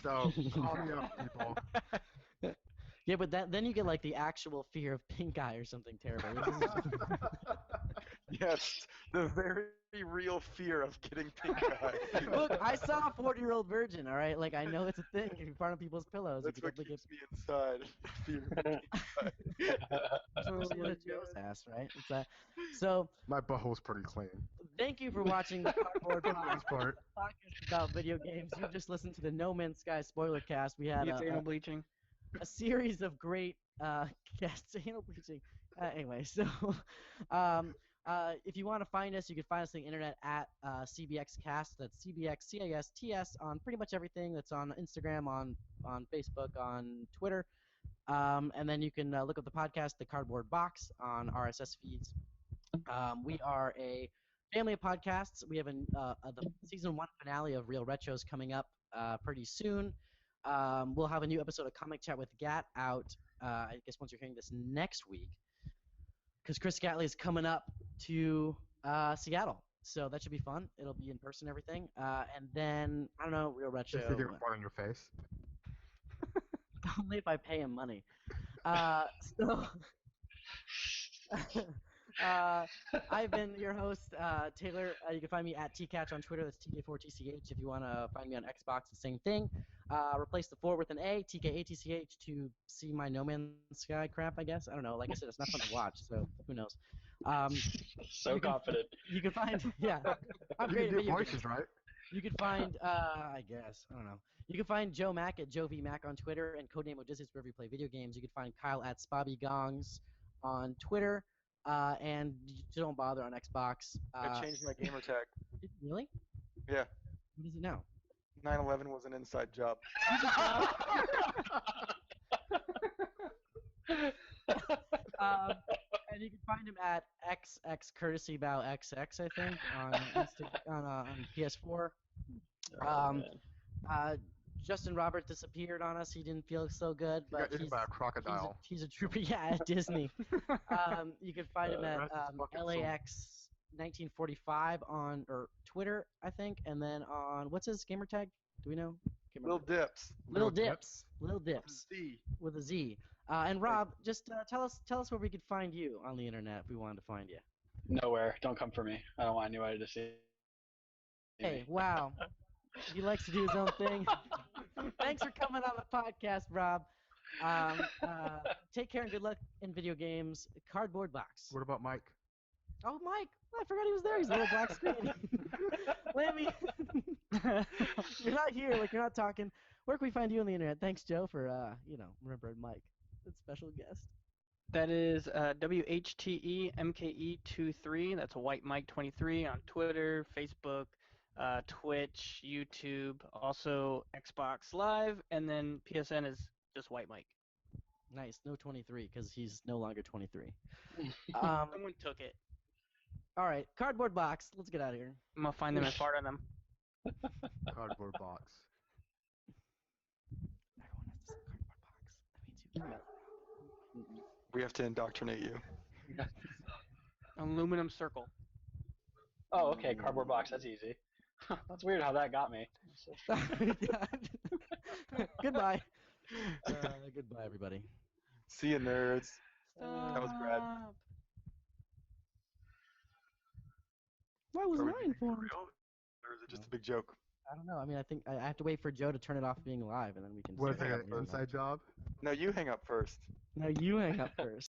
So call me up, people. Yeah, but then you get like the actual fear of pink eye or something terrible. Yes, the very real fear of getting pink eye. Look, I saw a 40-year-old virgin. All right, like I know it's a thing. If you fart on people's pillows, That's you what can keeps me inside. Fear of pink eye. shit at Joe's ass, right? So My butthole's pretty clean. thank you for watching the Cardboard For the most part. podcast about video games. You just listened to the No Man's Sky Spoilercast. We had It's anal bleaching. a series of great guests. Anal bleaching. Anyway, so if you want to find us, you can find us on the internet at CBxCASTS. That's CBxCASTS on pretty much everything. That's on Instagram, on Facebook, on Twitter. And then you can look up the podcast, The Cardboard Box, on RSS feeds. We are a family of podcasts. We have the season 1 finale of Real Retros coming up pretty soon. We'll have a new episode of Comic Chat with Gat out, I guess once you're hearing this next week, because Chris Gatley is coming up to Seattle. So that should be fun. It'll be in person and everything. And then, I don't know, Real Retro. Just to get one on your face. Only if I pay him money. I've been your host, Taylor. You can find me at TCatch on Twitter. That's TK4TCH. If you want to find me on Xbox, the same thing. Replace the 4 with an A, TK8TCH, to see my No Man's Sky crap, I guess. I don't know. Like I said, it's not fun to watch, so who knows. So confident. You can find, yeah. I'm You great can at do video voices, games. right? You can find, I guess, I don't know. You can find Joe Mack at Joe V Mac on Twitter and Codename Odysseus wherever you play video games. You can find Kyle at Spobby Gongs on Twitter. And you don't bother on Xbox. I changed my gamer tag. Really? Yeah. What is it now? 9/11 was an inside job. And you can find him at XX Courtesy Bow XX, I think, on PS4. Justin Robert disappeared on us. He didn't feel so good, He but got eaten by a crocodile. he's a trooper. Yeah, at Disney. You can find him at Rest his fucking soul. LAX 1945 on Twitter, I think, and then on what's his gamer tag? Do we know? Can't Little remember. Dips. Little Dips. Little Dips Z. with a Z. And Rob, just tell us where we could find you on the internet if we wanted to find you. Nowhere. Don't come for me. I don't want anybody to see. Hey, wow. He likes to do his own thing. Thanks for coming on the podcast, Rob. Take care and good luck in video games. Cardboard Box. What about Mike? Oh, Mike. I forgot he was there. He's a little black screen. Lammy. You're not here. Like, you're not talking. Where can we find you on the internet? Thanks, Joe, for, remembering Mike. That's a special guest. That is WHTEMKE23. That's White Mike 23 on Twitter, Facebook, Twitch, YouTube, also Xbox Live, and then PSN is just White Mike. Nice. No 23, because he's no longer 23. Someone took it. All right. Cardboard Box. Let's get out of here. I'm gonna find them and fart on them. Cardboard box. Everyone has to say Cardboard Box. That means you. We have to indoctrinate you. Aluminum circle. Oh, okay. Cardboard box. That's easy. That's weird how that got me. Goodbye. Goodbye, everybody. See you, nerds. That was Brad. Why was Are we mine being informed? real, or is it just a big joke? I don't know. I mean, I think I have to wait for Joe to turn it off being live, and then we can. Was say it it an on the internet. inside job? No, you hang up first. No, you hang up first.